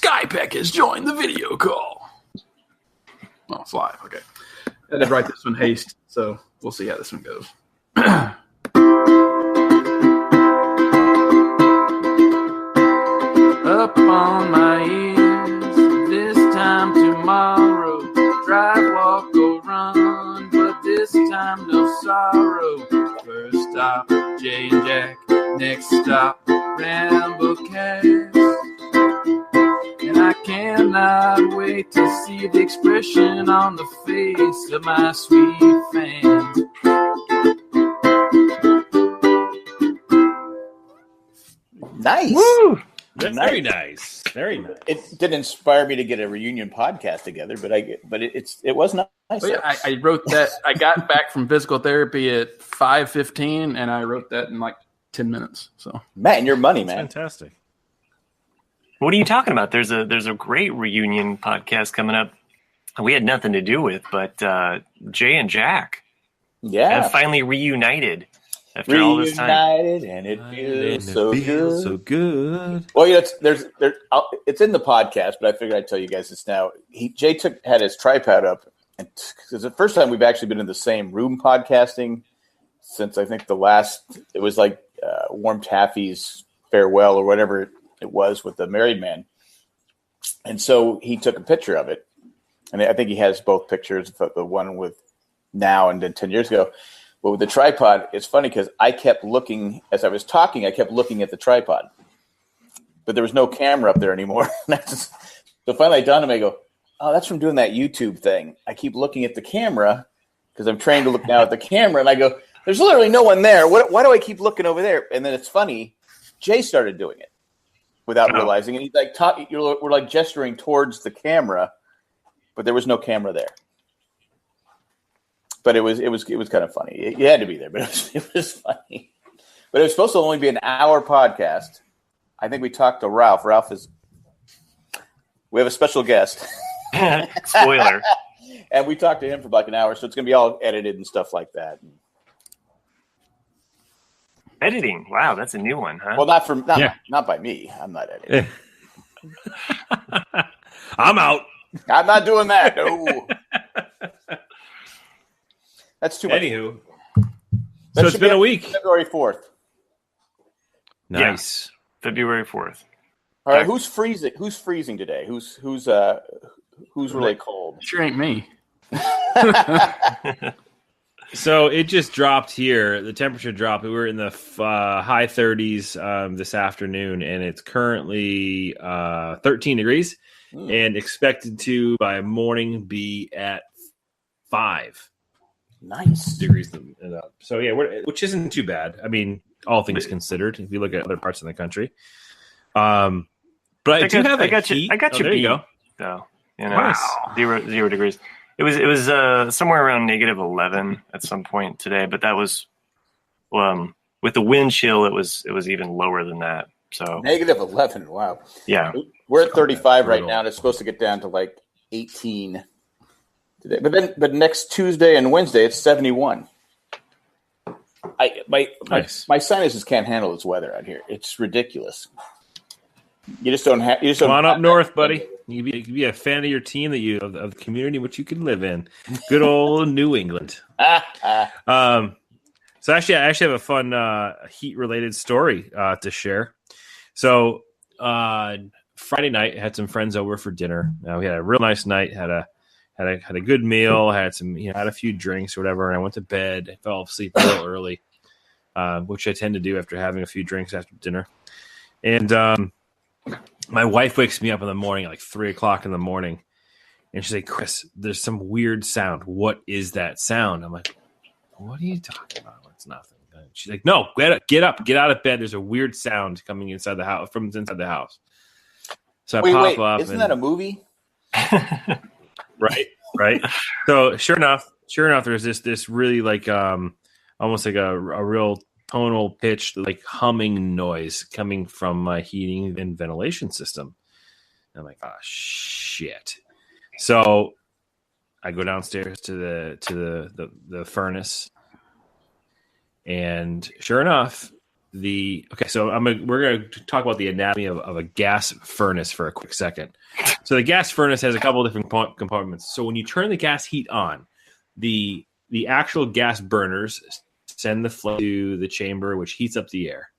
Skypeck has joined the video call. Oh, it's live. Okay. I did write this one haste, so we'll see how this one goes. Up on my ears, this time tomorrow. Drive, walk, or run, but this time no sorrow. First stop, Jay and Jack. Next stop, Ramblecast. And I cannot wait to see the expression on the face of my sweet fans. Nice. Woo! That's very nice. Very nice. It didn't inspire me to get a reunion podcast together, but it was nice. Well, yeah, I wrote that. I got back from physical therapy at 5:15, and I wrote that in like 10 minutes. So, Matt, your money, man. Fantastic. What are you talking about? There's a great reunion podcast coming up. We had nothing to do with, but Jay and Jack have finally reunited. After all this time, and it feels so good. Well, it's in the podcast, but I figured I'd tell you guys this now. Jay had his tripod up, and it's the first time we've actually been in the same room podcasting since I think it was like Warm Taffy's farewell or whatever it was with the married man, and so he took a picture of it, and I think he has both pictures, the one with now and then 10 years ago. But with the tripod, it's funny because I kept looking, as I was talking, I kept looking at the tripod. But there was no camera up there anymore. So finally I dawned on me, I go, oh, that's from doing that YouTube thing. I keep looking at the camera because I'm trained to look now at the camera. And I go, there's literally no one there. Why do I keep looking over there? And then it's funny, Jay started doing it without realizing. And he's like, we're like gesturing towards the camera, but there was no camera there. But it was kind of funny. You had to be there, but it was funny. But it was supposed to only be an hour podcast. I think we talked to Ralph. We have a special guest. Spoiler. And we talked to him for like an hour, so it's going to be all edited and stuff like that. Editing? Wow, that's a new one, huh? Well, not by me. I'm not editing. I'm out. I'm not doing that. No. That's too much. Anywho, so it's been a week. February 4th. Nice. Yeah, February 4th. All right, who's freezing? Who's freezing today? Who's really cold? Sure ain't me. So it just dropped here. The temperature dropped. We were in the high 30s this afternoon, and it's currently 13 degrees, and expected to by morning be at 5. Nice degrees. So yeah, which isn't too bad. I mean, all things considered, if you look at other parts of the country. But I do have heat. I got you. There you go. So Nice. 0 degrees. It was somewhere around -11 at some point today, but that was with the wind chill. It was even lower than that. So -11. Wow. Yeah, we're at 35 right now, and it's supposed to get down to like 18 today. But next Tuesday and Wednesday, it's 71. My sinuses can't handle this weather out here. It's ridiculous. You just don't have. Come on up north, buddy. You can be a fan of your team of the community in which you can live in. Good old New England. So actually, I have a fun heat-related story to share. So Friday night, I had some friends over for dinner. We had a real nice night. Had a good meal. Had a few drinks or whatever. And I went to bed. I fell asleep a little early, which I tend to do after having a few drinks after dinner. And my wife wakes me up in the morning, like 3:00 in the morning, and she's like, "Chris, there's some weird sound. What is that sound?" I'm like, "What are you talking about? It's nothing." And she's like, "No, get up, get out of bed. There's a weird sound coming inside the house from inside the house." So I pop up. Isn't that a movie? Right. So sure enough, there's this really like almost like a real tonal pitch, like humming noise coming from my heating and ventilation system. And I'm like, oh shit. So I go downstairs to the furnace, and sure enough, So we're going to talk about the anatomy of a gas furnace for a quick second. So the gas furnace has a couple of different compartments. So when you turn the gas heat on, the actual gas burners send the flame to the chamber, which heats up the air.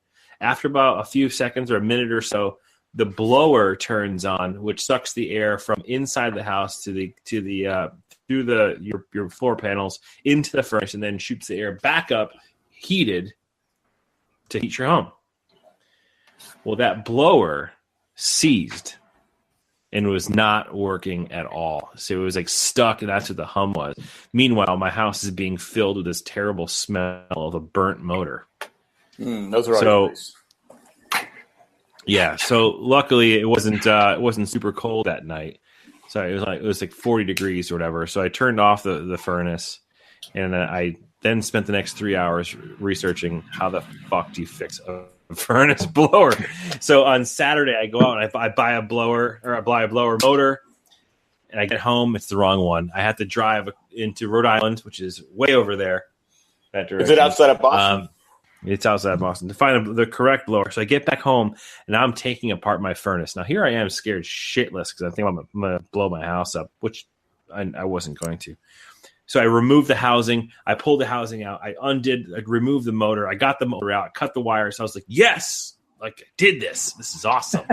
After about a few seconds or a minute or so, the blower turns on, which sucks the air from inside the house through your floor panels into the furnace, and then shoots the air back up, heated, to heat your home. Well, that blower seized and was not working at all. So it was like stuck, and that's what the hum was. Meanwhile, my house is being filled with this terrible smell of a burnt motor. Those are always yeah. So luckily it wasn't super cold that night. So it was like 40 degrees or whatever. So I turned off the furnace, and I then spent the next 3 hours researching how the fuck do you fix a furnace blower. So on Saturday I go out and I buy a blower motor, and I get home, it's the wrong one. I have to drive into Rhode Island, which is way over there. That direction. Is it outside of Boston? It's outside of Boston to find the correct blower. So I get back home, and I'm taking apart my furnace. Now here I am scared shitless because I think I'm going to blow my house up, which I wasn't going to. So I removed the housing. I pulled the housing out. I removed the motor. I got the motor out, cut the wires. So I was like, yes, like I did this. This is awesome.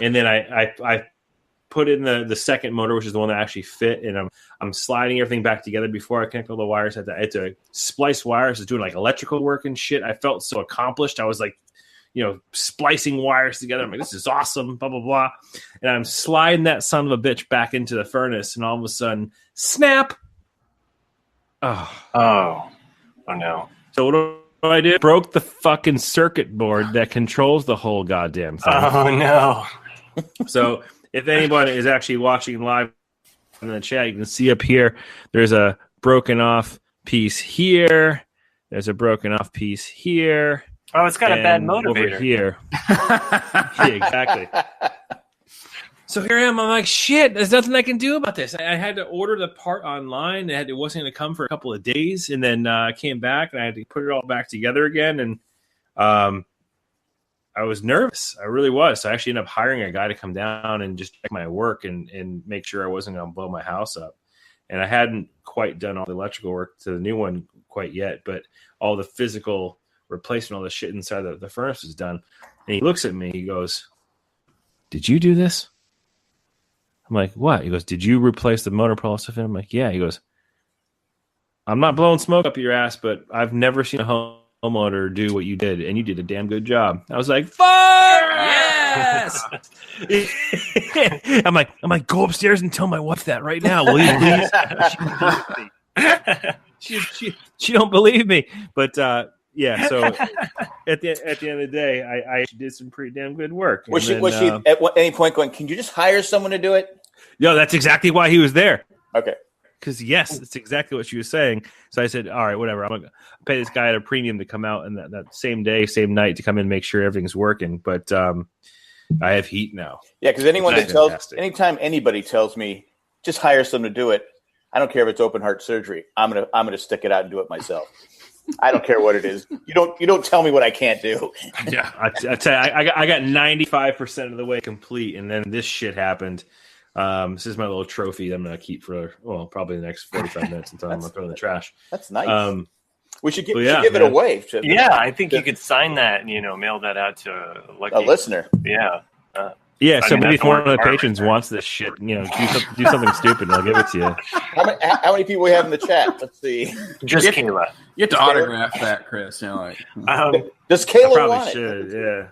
And then I put in the second motor, which is the one that actually fit, and I'm sliding everything back together before I connect all the wires. I had to splice wires. I was doing like electrical work and shit. I felt so accomplished. I was like, splicing wires together. I'm like, this is awesome, blah, blah, blah. And I'm sliding that son of a bitch back into the furnace, and all of a sudden, snap. Oh no. So what do I do? Broke the fucking circuit board that controls the whole goddamn thing. Oh no. So if anyone is actually watching live in the chat, you can see up here, there's a broken off piece here. There's a broken off piece here. Oh, it's got a bad motivator. Over here. Yeah, exactly. So here I am. I'm like, shit, there's nothing I can do about this. I had to order the part online. It wasn't going to come for a couple of days. And then I came back, and I had to put it all back together again. And I was nervous. I really was. So I actually ended up hiring a guy to come down and just check my work and make sure I wasn't going to blow my house up. And I hadn't quite done all the electrical work to the new one quite yet, but all the physical replacement, all the shit inside the furnace was done. And he looks at me. He goes, "Did you do this?" I'm like, "What?" He goes, "Did you replace the motor pull stuff in?" I'm like, "Yeah." He goes, "I'm not blowing smoke up your ass, but I've never seen a homeowner do what you did, and you did a damn good job." I was like, "Fuck yes!" I'm like, "Go upstairs and tell my wife that right now, will you please?" She don't believe me, but yeah. So at the end of the day, I did some pretty damn good work. Was she at any point going, "Can you just hire someone to do it?" No, that's exactly why he was there. Okay. Because yes, that's exactly what she was saying. So I said, all right, whatever. I'm gonna pay this guy at a premium to come out and that same day, same night to come in and make sure everything's working. But I have heat now. Yeah, because anytime anybody tells me just hire someone to do it, I don't care if it's open heart surgery. I'm gonna stick it out and do it myself. I don't care what it is. You don't tell me what I can't do. Yeah, I tell you, I got 95% of the way complete, and then this shit happened. This is my little trophy I'm going to keep for, probably the next 45 minutes until I'm going to throw in the trash. That's nice. We should give it away. I think you could sign that and, mail that out to a listener. Yeah. So maybe if one of the patrons wants this shit, do something stupid, and I'll give it to you. How many people we have in the chat? Let's see. Just Kayla. You have to autograph that, Chris. Does Kayla want should, it?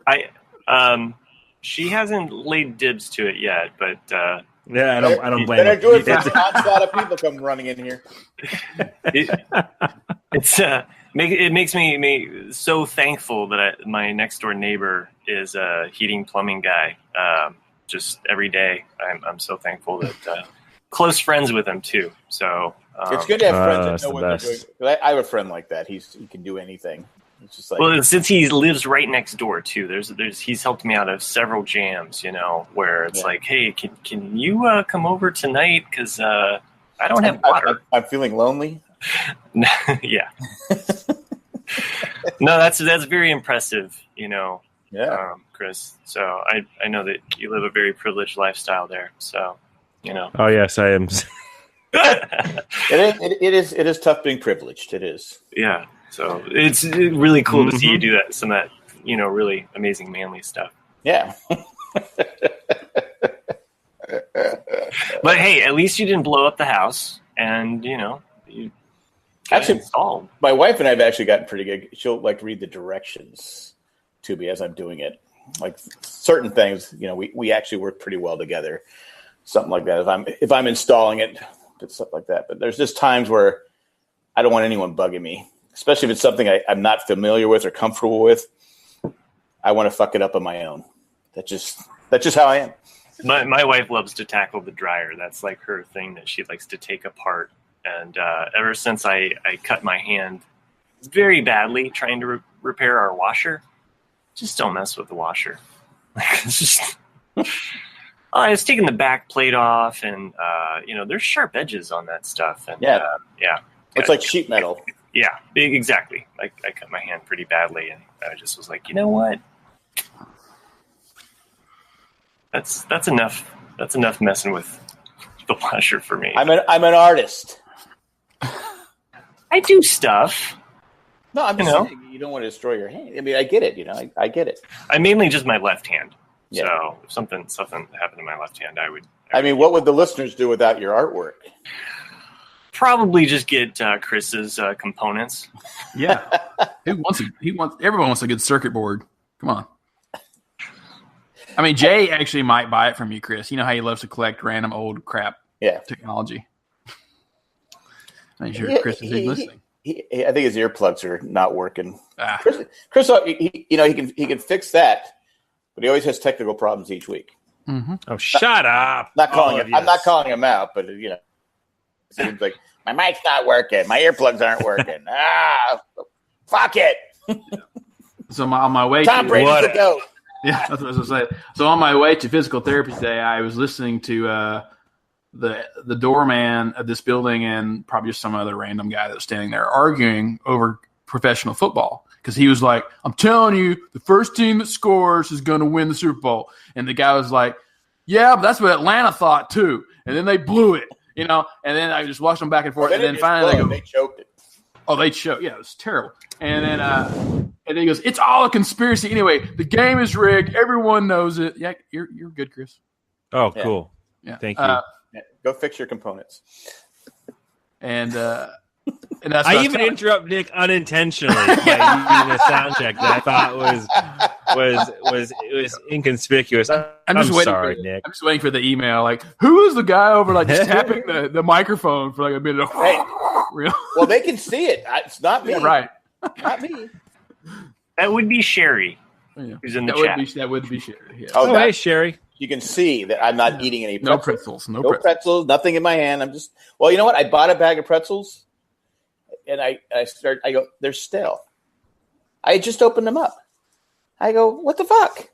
Yeah. She hasn't laid dibs to it yet, but I don't blame her. Better do it for a lot of people come running in here. It makes me so thankful that my next door neighbor is a heating plumbing guy. Just every day, I'm so thankful that close friends with him too. So it's good to have friends that know what they're doing. I have a friend like that. He can do anything. It's just like, since he lives right next door too, he's helped me out of several jams, where it's like, hey, can you come over tonight? Because I don't have water. I'm feeling lonely. Yeah. No, that's very impressive, Chris. So I know that you live a very privileged lifestyle there. So, Oh yes, I am. It is tough being privileged. It is. Yeah. So it's really cool to see you do that. Some of that, really amazing manly stuff. Yeah. But hey, at least you didn't blow up the house, and you actually installed. My wife and I have actually gotten pretty good. She'll read the directions to me as I'm doing it. Like certain things, we actually work pretty well together. Something like that. If I'm installing it, stuff like that. But there's just times where I don't want anyone bugging me, especially if it's something I'm not familiar with or comfortable with. I want to fuck it up on my own. That's just how I am. My wife loves to tackle the dryer. That's like her thing that she likes to take apart. And ever since I cut my hand very badly trying to repair our washer, just don't mess with the washer. It's just, I was taking the back plate off, and there's sharp edges on that stuff. And yeah, it's like sheet metal. Yeah, exactly. I cut my hand pretty badly, and I just was like, you know what? That's enough. That's enough messing with the washer for me. I'm an artist. I do stuff. No, I'm just saying you don't want to destroy your hand. I mean, I get it. I get it. I mainly just my left hand. Yeah. So if something happened to my left hand, I would. What would the listeners do without your artwork? Probably just get Chris's components. Yeah, everyone wants a good circuit board. Come on. I mean, Jay actually might buy it from you, Chris. You know how he loves to collect random old crap technology. I'm sure Chris is listening. I think his earplugs are not working. Chris, he can fix that, but he always has technical problems each week. Mm-hmm. Oh, shut up! I'm not calling him out, but it seems like my mic's not working, my earplugs aren't working. Fuck it. So on my way, Tom Brady's the GOAT. Yeah, that's what I was going to say. So on my way to physical therapy today, I was listening to the doorman of this building and probably just some other random guy that was standing there arguing over professional football. Because he was like, I'm telling you, the first team that scores is going to win the Super Bowl. And the guy was like, yeah, but that's what Atlanta thought too. And then they blew it, And then I just watched them back and forth. And then finally they choked it. Oh, they choked. Yeah, it was terrible. And then he goes, it's all a conspiracy. Anyway, the game is rigged. Everyone knows it. Yeah, you're good, Chris. Oh, cool. Yeah. Thank you. Go fix your components. And that's I even interrupt Nick unintentionally by using a sound check that I thought was inconspicuous. I'm just waiting Nick. I'm just waiting for the email. Like, who is the guy over just tapping the microphone for like a minute? Hey, well, they can see it. It's not me. Yeah, right. Not me. That would be Sherry, who's in the chat. That would be Sherry. Yeah. Oh, hey, Sherry. You can see that I'm not eating any pretzels. No pretzels, nothing in my hand. I'm just, you know what? I bought a bag of pretzels, and I go, they're stale. I just opened them up. I go, what the fuck?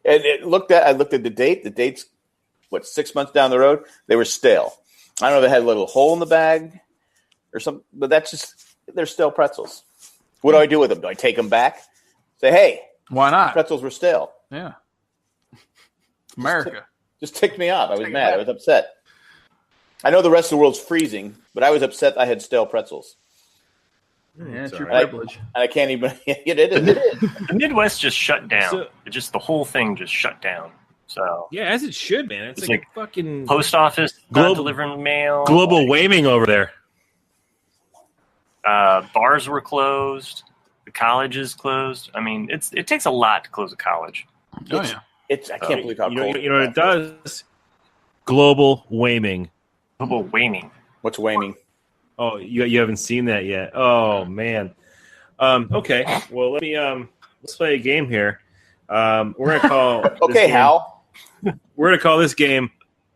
And I looked at the date. The date's, 6 months down the road? They were stale. I don't know if they had a little hole in the bag or something, but that's just, they're stale pretzels. What do I do with them? Do I take them back? Say, hey. Why not? Pretzels were stale. Yeah. America. Just ticked me off. I was mad. I was upset. I know the rest of the world's freezing, but I was upset I had stale pretzels. Yeah, it's your privilege. And I can't even. It is. The Midwest just shut down. The whole thing just shut down. So yeah, as it should, man. It's like fucking post office not delivering mail. Global Waming over there. Bars were closed. The college is closed. I mean, it takes a lot to close a college. Oh yeah. I can't believe how cold. You know what it does? Global Waming. Global Waming. What's Waming? Oh, you haven't seen that yet. Oh man. Okay. Well, let's play a game here. We're gonna call. Okay, Hal. We're gonna call this game.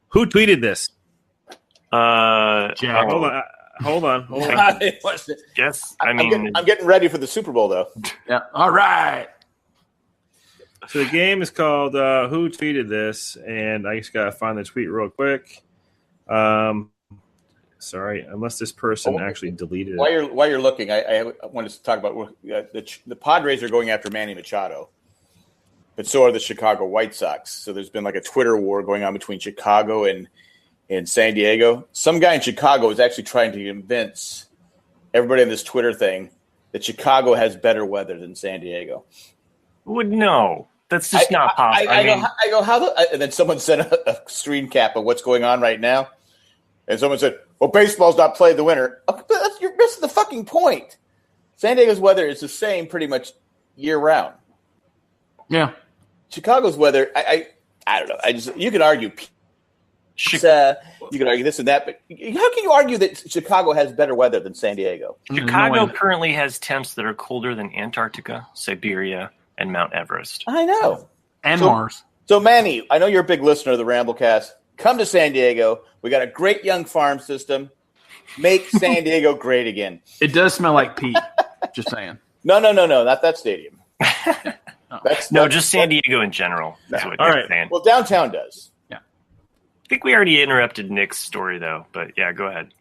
Who tweeted this? Jack. Hold on. Yes. I'm getting ready for the Super Bowl though. Yeah. All right. So the game is called Who Tweeted This? And I just got to find the tweet real quick. Sorry, unless this person actually deleted it. While you're looking, I wanted to talk about the Padres are going after Manny Machado, but so are the Chicago White Sox. So there's been like a Twitter war going on between Chicago and San Diego. Some guy in Chicago is actually trying to convince everybody in this Twitter thing that Chicago has better weather than San Diego. No, that's just not possible. I go, how the? And then someone sent a screen cap of what's going on right now. And someone said, well, baseball's not played the winter. Okay, but you're missing the fucking point. San Diego's weather is the same pretty much year-round. Yeah. Chicago's weather, I don't know. You can argue you can argue this and that, but how can you argue that Chicago has better weather than San Diego? Chicago currently has temps that are colder than Antarctica, Siberia, and Mount Everest. I know. And Mars. So, Manny, I know you're a big listener of the Ramblecast. Come to San Diego. We got a great young farm system. Make San Diego great again. It does smell like peat. Just saying. No, not that stadium. Just San Diego in general. That's what you're saying. Well, downtown does. Yeah. I think we already interrupted Nick's story, though. But, yeah, go ahead.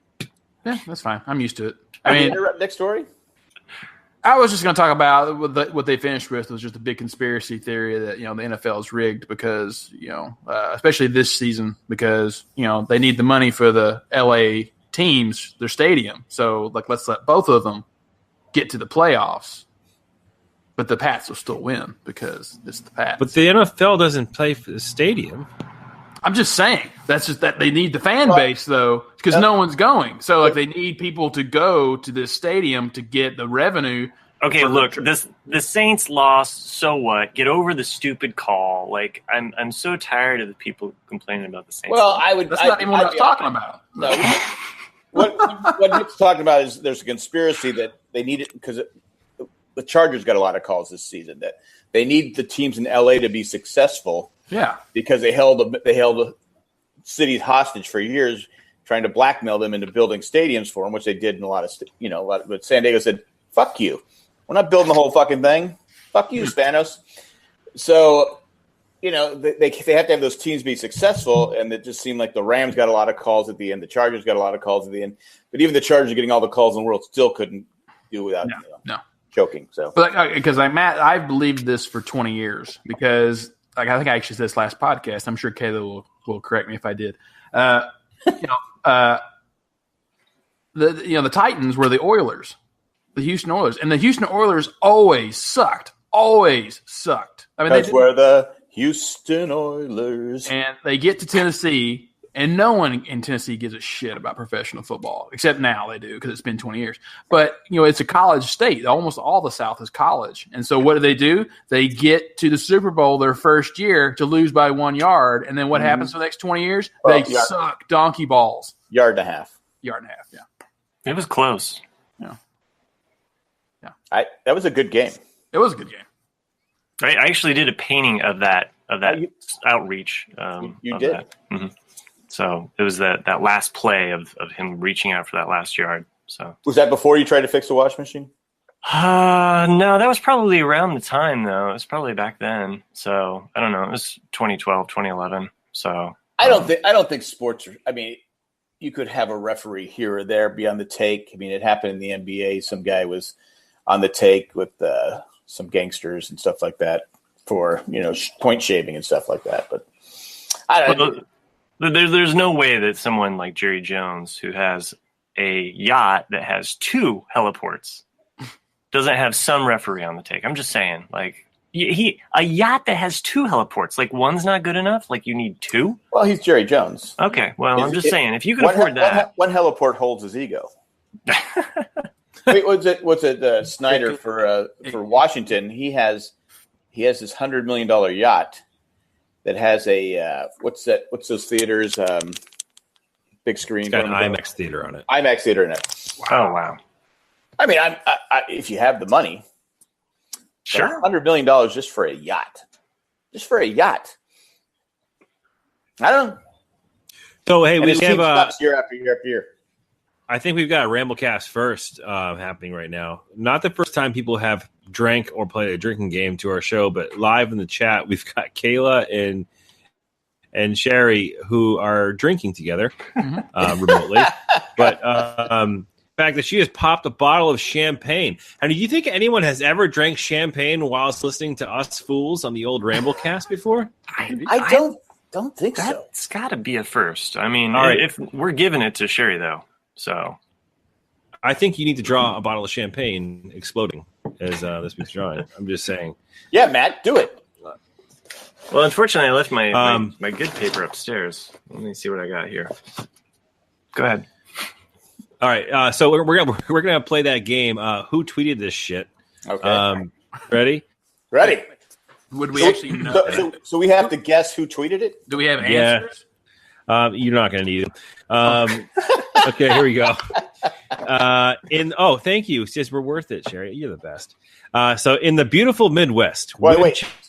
Yeah, that's fine. I'm used to it. Interrupt Nick's story? I was just going to talk about what they finished with was just a big conspiracy theory that, the NFL is rigged because, especially this season, because, they need the money for the LA teams, their stadium. So, let's let both of them get to the playoffs. But the Pats will still win because it's the Pats. But the NFL doesn't play for the stadium. I'm just saying. That's just that they need the fan base, though, because no one's going. So, they need people to go to this stadium to get the revenue. Okay, look, the Saints lost, so what? Get over the stupid call. I'm so tired of the people complaining about the Saints. Well, That's not even what I was talking about. No. What Nick's talking about is there's a conspiracy that they need it because the Chargers got a lot of calls this season that they need the teams in LA to be successful. Yeah, because they held the cities hostage for years, trying to blackmail them into building stadiums for them, which they did in a lot. But San Diego said, "Fuck you, we're not building the whole fucking thing. Fuck you, Spanos." So, they have to have those teams be successful, and it just seemed like the Rams got a lot of calls at the end, the Chargers got a lot of calls at the end, but even the Chargers getting all the calls in the world still couldn't do without choking. So, but because I've believed this for 20 years because. I think I actually said this last podcast. I'm sure Kayla will correct me if I did. The Titans were the Oilers, the Houston Oilers, and the Houston Oilers always sucked. Always sucked. That's where the Houston Oilers. And they get to Tennessee, and no one in Tennessee gives a shit about professional football, except now they do because it's been 20 years. But, it's a college state. Almost all the South is college. And so what do? They get to the Super Bowl their first year to lose by 1 yard. And then what happens for the next 20 years? They suck donkey balls. Yard and a half, yeah. It was close. Yeah. That was a good game. It was a good game. I actually did a painting of that outreach. You did? Mm-hmm. So it was that last play of him reaching out for that last yard. So was that before you tried to fix the washing machine? No, that was probably around the time though. It was probably back then. So I don't know. It was 2012, 2011. So I don't think sports are. You could have a referee here or there be on the take. It happened in the NBA. Some guy was on the take with some gangsters and stuff like that for point shaving and stuff like that. But I don't know. There's no way that someone like Jerry Jones, who has a yacht that has 2 heliports, doesn't have some referee on the take. I'm just saying, a yacht that has 2 heliports, one's not good enough. You need 2. Well, he's Jerry Jones. Okay, well, I'm just saying, if you can afford that, one heliport holds his ego. Wait, what's it? Snyder for Washington? He has this $100 million yacht. That has a what's those theaters? Big screen. It's got an IMAX theater on it. IMAX theater in it. Wow. Oh wow! I if you have the money, sure. $100 million just for a yacht. I don't know. So hey, we have year after year after year. I think we've got a Ramblecast first happening right now. Not the first time people have drank or played a drinking game to our show, but live in the chat, we've got Kayla and and Sherry, who are drinking together remotely. But the fact that she has popped a bottle of champagne. And do you think anyone has ever drank champagne whilst listening to us fools on the old Ramblecast before? I don't think so. That's got to be a first. I mean, if we're giving it to Sherry, though, so I think you need to draw a bottle of champagne exploding as this week's drawing. I'm just saying. Yeah, Matt, do it. Well, unfortunately, I left my good paper upstairs. Let me see what I got here. Go ahead. All right, so we're gonna play that game. Who tweeted this shit? Okay. Ready? Ready. Would we actually know? So we have to guess who tweeted it? Do we have answers? You're not gonna need them. Okay, here we go. Thank you. It says we're worth it, Sherry. You're the best. So in the beautiful Midwest,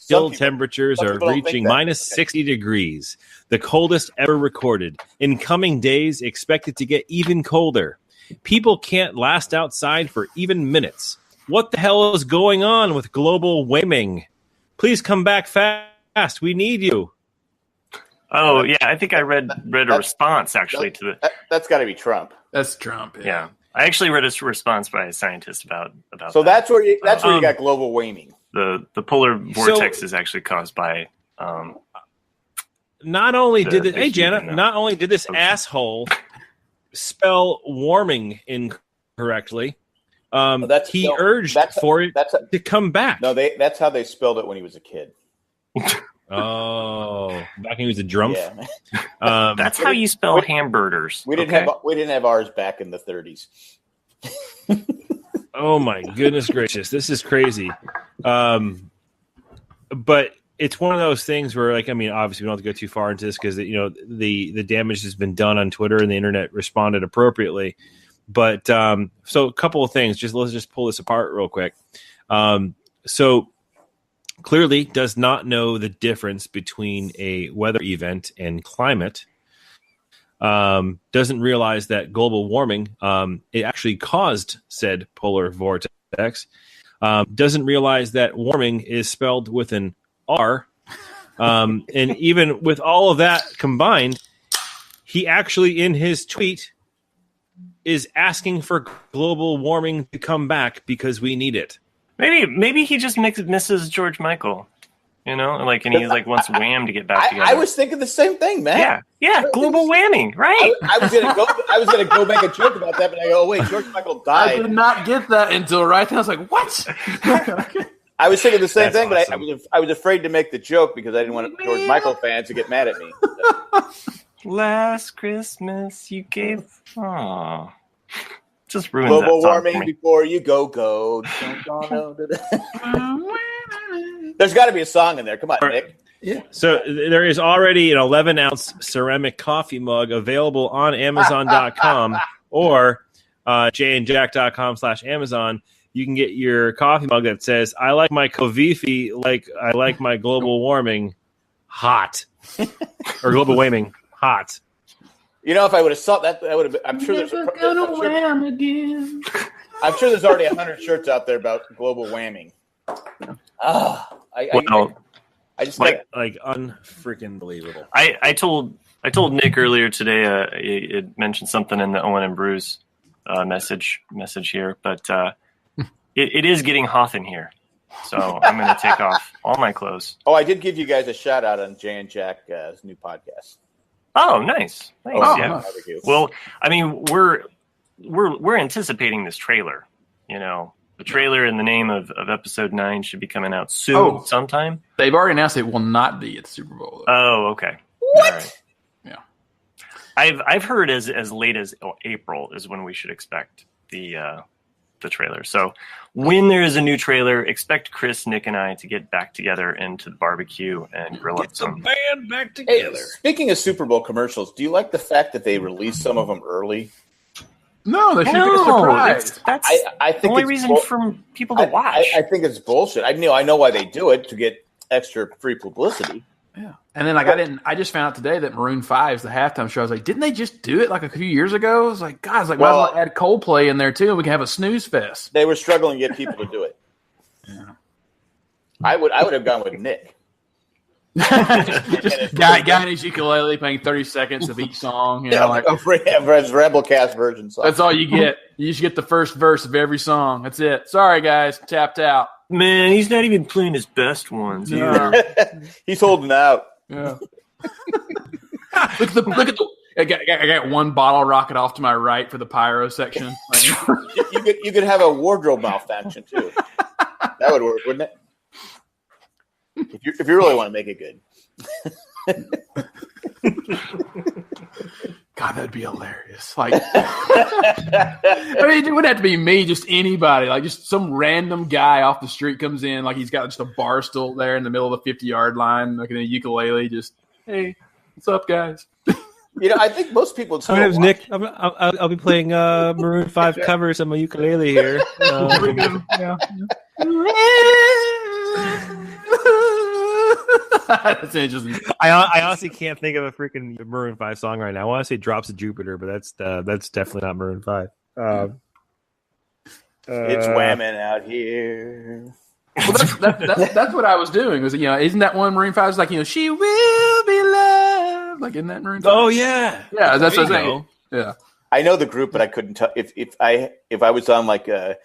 chill temperatures are reaching minus 60 degrees, the coldest ever recorded. In coming days, expected to get even colder. People can't last outside for even minutes. What the hell is going on with global warming? Please come back fast. We need you. Oh, yeah. I think I read a response, actually, to the... That's got to be Trump. That's Trump. Yeah. I actually read a response by a scientist about so that's where you got global warming. The polar vortex is actually caused by... not only did this asshole spell warming incorrectly, he urged for it to come back. No, that's how they spelled it when he was a kid. Oh, back when he was a drumpf. Yeah. That's how you spell hamburgers. We didn't have ours back in the 30s. Oh my goodness gracious, this is crazy. But it's one of those things where, like, I mean, obviously we don't have to go too far into this because the damage has been done on Twitter and the internet responded appropriately. But so a couple of things. Let's just pull this apart real quick. So clearly does not know the difference between a weather event and climate. Doesn't realize that global warming it actually caused said polar vortex. Doesn't realize that warming is spelled with an R. And even with all of that combined, he actually in his tweet is asking for global warming to come back because we need it. Maybe he just misses George Michael, and he wants Wham to get back together. I was thinking the same thing, man. Yeah, global whamming, right? I was gonna go make a joke about that, but I go, oh wait, George Michael died. I did not get that until right then. I was like, what? I was thinking the same thing, awesome. But I was afraid to make the joke because I didn't want George Michael fans to get mad at me. Last Christmas you gave. Aww. Just ruins global that song warming before you go. There's got to be a song in there. Come on, Nick. Yeah. So there is already an 11-ounce ceramic coffee mug available on Amazon.com or jayandjack.com/Amazon. You can get your coffee mug that says, "I like my Covifi like I like my global warming hot," or global warming hot. If I would have saw that, would have been. I'm sure there's again. I'm sure there's already 100 shirts out there about global whamming. I just like unfreaking believable. I told Nick earlier today. It mentioned something in the Owen and Bruce message here, but it is getting hot in here, so I'm going to take off all my clothes. Oh, I did give you guys a shout out on Jay and Jack's new podcast. Oh, nice. Oh, yeah. Well, I mean, we're anticipating this trailer. The trailer in the name of episode 9 should be coming out soon, sometime. They've already announced it will not be at the Super Bowl, though. Oh, okay. What? Right. Yeah. I've heard as late as April is when we should expect the trailer. So when there is a new trailer, expect Chris, Nick, and I to get back together into the barbecue and grill up some. Get the band back together. Hey, speaking of Super Bowl commercials, do you like the fact that they released some of them early? No, they should be a surprise. That's I think the only reason for people to watch. I think it's bullshit. I know why they do it, to get extra free publicity. Yeah. And then I just found out today that Maroon 5 is the halftime show. I was like, didn't they just do it like a few years ago? I was like, might as well add Coldplay in there too, and we can have a snooze fest. They were struggling to get people to do it. Yeah. I would have gone with Nick. Just guy in his ukulele playing 30 seconds of each song. You know, like Ramblecast version song. That's all you get. You just get the first verse of every song. That's it. Sorry, guys, tapped out. Man, he's not even playing his best ones. He's holding out. Yeah. Look at the. I got one bottle rocket off to my right for the pyro section. you could have a wardrobe malfunction too. That would work, wouldn't it? If you really want to make it good. God, that'd be hilarious. Like, I mean, it wouldn't have to be me, just anybody. Like, just some random guy off the street comes in, like he's got just a bar stool there in the middle of the 50-yard line, looking at a ukulele. Just, hey, what's up, guys? I think most people. My name's Nick. I'll be playing Maroon 5 covers on my ukulele here. That's interesting. I honestly can't think of a freaking Maroon 5 song right now. I want to say "Drops of Jupiter," but that's definitely not Maroon 5. It's whamming out here. Well, that's what I was doing. Was isn't that one Maroon 5's like she will be loved? Like in that Maroon 5? Oh yeah, that's what I'm saying. Yeah, I know the group, but I couldn't tell if I was on like the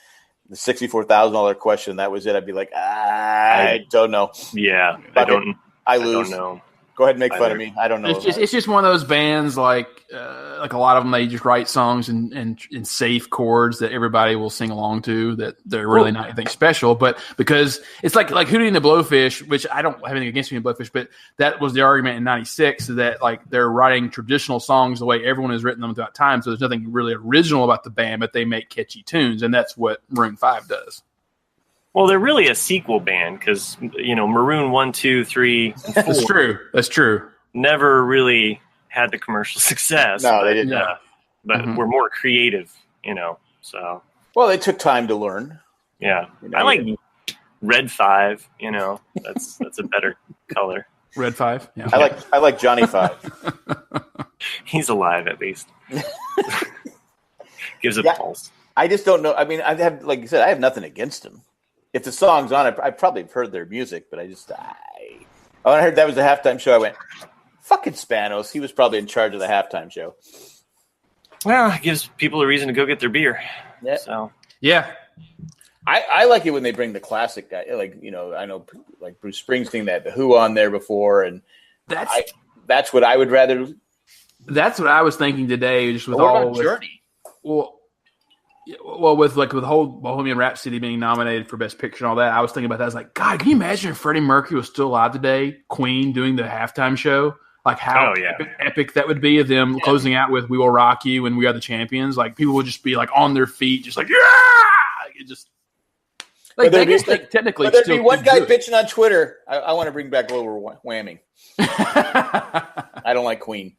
$64,000 question. That was it. I'd be like, I don't know. Yeah, I don't. I lose. I don't know. Go ahead and make fun of me. I don't know. It's just one of those bands like a lot of them. They just write songs in safe chords that everybody will sing along to. That they're really not anything special, but because it's like Hootie and the Blowfish, which I don't have anything against Hootie and the Blowfish, but that was the argument in '96 that like they're writing traditional songs the way everyone has written them throughout time. So there's nothing really original about the band, but they make catchy tunes, and that's what Maroon 5 does. Well, they're really a sequel band because, Maroon 1, 2, 3, and 4. That's true. Never really had the commercial success. No, they didn't. But we're more creative, so. Well, they took time to learn. Yeah. I like Red 5, that's a better color. Red 5? Yeah. I like Johnny 5. He's alive, at least. Gives it pulse. I just don't know. I mean, I have, like you said, I have nothing against him. If the song's on it, I probably have heard their music, but when I heard that was the halftime show, I went, fucking Spanos. He was probably in charge of the halftime show. Well, it gives people a reason to go get their beer. Yeah. So. Yeah. I like it when they bring the classic guy. Like, I know like Bruce Springsteen, that the Who on there before, and that's what I would rather. That's what I was thinking today. Just with Journey. Well, with the whole Bohemian Rhapsody being nominated for Best Picture and all that, I was thinking about that. I was like, God, can you imagine if Freddie Mercury was still alive today? Queen doing the halftime show, like how epic that would be of them closing out with "We Will Rock You" and "We Are the Champions." Like people would just be like on their feet, just like it just. Like I guess technically, there'd be one guy bitching on Twitter. I want to bring back Lower Waming. I don't like Queen.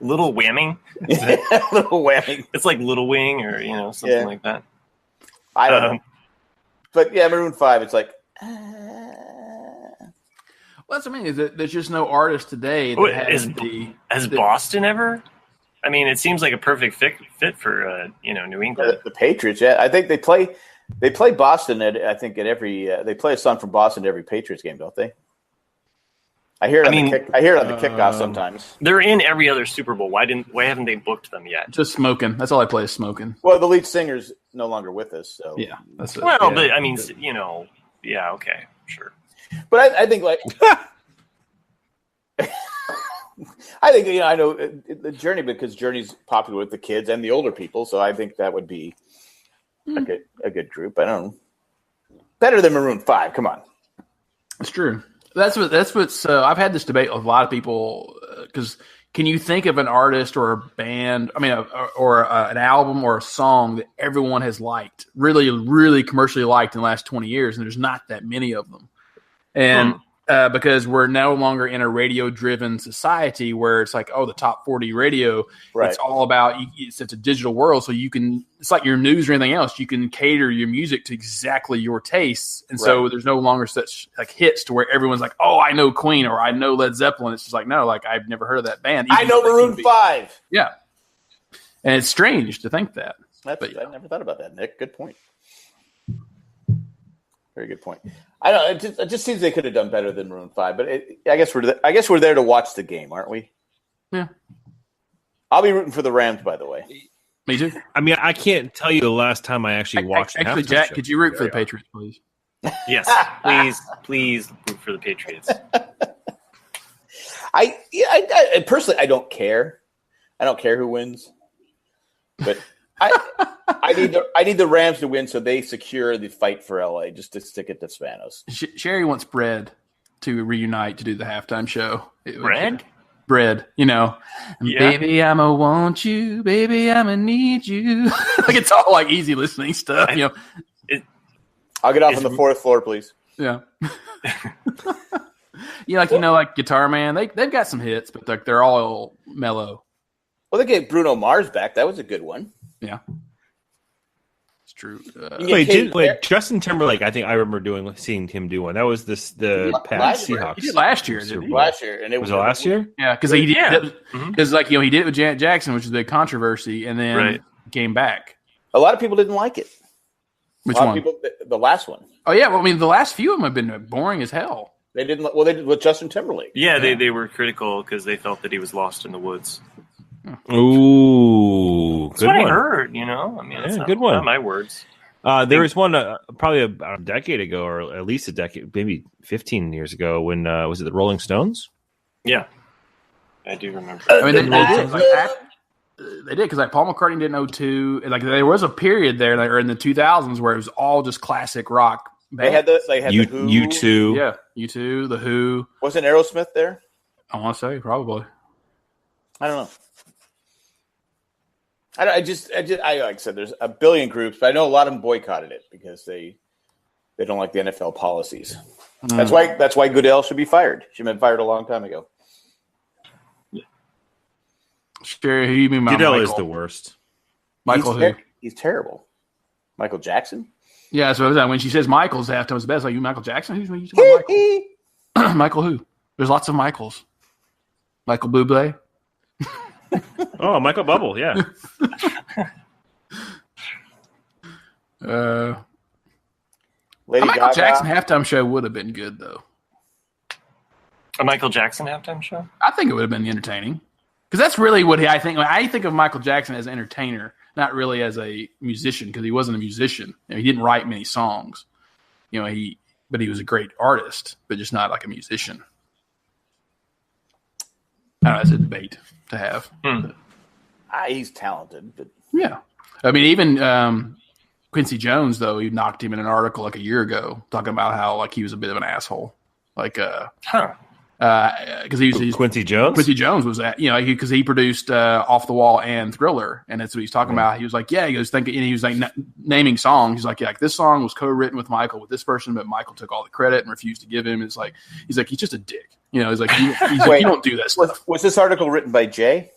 Little Whamming? Little Whamming. It's like Little Wing or, something like that. I don't know. But yeah, Maroon 5, it's like... Well, that's what I mean. Is that there's just no artist today that has Boston ever? I mean, it seems like a perfect fit for, New England. The Patriots, yeah. I think they play Boston at every... they play a song from Boston at every Patriots game, don't they? I hear it on the kickoff sometimes. They're in every other Super Bowl. Why haven't they booked them yet? Just Smoking. That's all I play is Smoking. Well, the lead singer's no longer with us, so yeah, that's it. Well, yeah. But I mean, yeah, okay, sure. But I think like I think I know the Journey because Journey's popular with the kids and the older people, so I think that would be a good group. I don't know, better than Maroon 5. Come on, it's true. That's what's. I've had this debate with a lot of people because can you think of an artist or a band? I mean, an album or a song that everyone has liked, really, really commercially liked in the last 20 years, and there's not that many of them. And because we're no longer in a radio-driven society where it's like, the top 40 radio. Right. It's all about it's a digital world, so you can. It's like your news or anything else. You can cater your music to exactly your tastes, and so there's no longer such like hits to where everyone's like, "Oh, I know Queen" or "I know Led Zeppelin." It's just like, no, like I've never heard of that band. I know Maroon 5. Yeah, and it's strange to think that. I never thought about that, Nick. Good point. Very good point. I don't know. It just seems they could have done better than Maroon 5, but I guess we're there to watch the game, aren't we? Yeah. I'll be rooting for the Rams, by the way. Me too. I mean, I can't tell you the last time I actually watched. Actually, Jack, could you root for the Patriots, please? Yes, please root for the Patriots. I personally, I don't care. I don't care who wins, but I need the Rams to win so they secure the fight for LA just to stick it to Spanos. Sherry wants Bread to reunite to do the halftime show. Bread, Yeah. Baby, I'ma want you. Baby, I'ma need you. Like it's all like easy listening stuff. I'll get off on the fourth floor, please. Yeah. Like Guitar Man, they've got some hits, but they're all mellow. Well, they get Bruno Mars back. That was a good one. Yeah. It's true. Wait, Justin Timberlake, I think I remember seeing him do one. That was the Seahawks. He did last year, didn't he? Last year. And was it last year? Yeah, because he did. Because he did it with Janet Jackson, which was a big controversy, and then came back. A lot of people didn't like it. Which one? The last one. Oh yeah, well, I mean, the last few of them have been boring as hell. They didn't. Well, they did with Justin Timberlake. Yeah, they were critical because they felt that he was lost in the woods. Ooh, that's what I heard. I mean, that's good one. Not my words. There was one probably about a decade ago, or at least a decade, maybe 15 years ago. When was it the Rolling Stones? Yeah, I do remember. I mean, they did because Paul McCartney did in 2002. Like there was a period there, or in the 2000s, where it was all just classic rock. They had the Who. U2. Yeah, U2, the Who. Wasn't Aerosmith there? I want to say probably. I don't know. I just like I said, there's a billion groups, but I know a lot of them boycotted it because they don't like the NFL policies. That's why Goodell should be fired. She'd been fired a long time ago. Sure, who you mean? Goodell is the worst. Michael who? He's terrible. Michael Jackson. Yeah, that's what I was saying. When she says Michael's halftime was the best, like you Michael Jackson? Who's you talking about? Michael who? There's lots of Michaels. Michael Bublé. Oh, Michael Bubble, yeah. A Michael Jackson halftime show would have been good, though. A Michael Jackson halftime show? I think it would have been entertaining. Because that's really what I think. I think of Michael Jackson as an entertainer, not really as a musician, because he wasn't a musician. He didn't write many songs. But he was a great artist, but just not like a musician. I don't know, that's a debate to have. He's talented, but yeah. I mean, even Quincy Jones, though, he knocked him in an article like a year ago, talking about how like he was a bit of an asshole. Like, because he's Quincy Jones. Quincy Jones was that because he produced Off the Wall and Thriller, and that's what he's talking about. He was like, he was thinking, and he was like naming songs. He's like, this song was co-written with Michael with this person, but Michael took all the credit and refused to give him. He's like, he's just a dick. He's like, like, you don't do that stuff. Was this article written by Jay?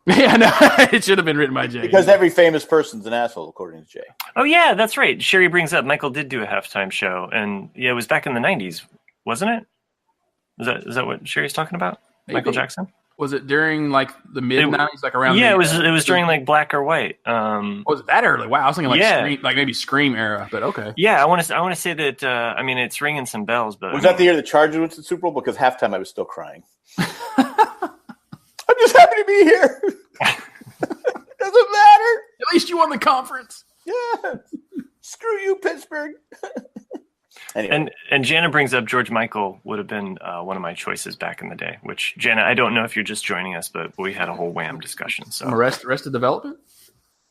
Yeah, no, it should have been written by Jay. Because every famous person's an asshole, according to Jay. Oh yeah, that's right. Sherry brings up Michael did do a halftime show, and it was back in the 90s, wasn't it? Is that what Sherry's talking about? Maybe. Michael Jackson? Was it during like the mid 90s, like around? Yeah, it was during like Black or White. Was it that early? Wow, I was thinking Scream, like maybe Scream era, but okay. Yeah, I want to say that. I mean, it's ringing some bells, but was that the year the Chargers went to the Super Bowl? Because halftime I was still crying. I'm just happy to be here. Doesn't matter. At least you won the conference. Yeah. Screw you, Pittsburgh. Anyway. And Jana brings up George Michael would have been one of my choices back in the day. Which Jana, I don't know if you're just joining us, but we had a whole Wham discussion. So Arrested Development.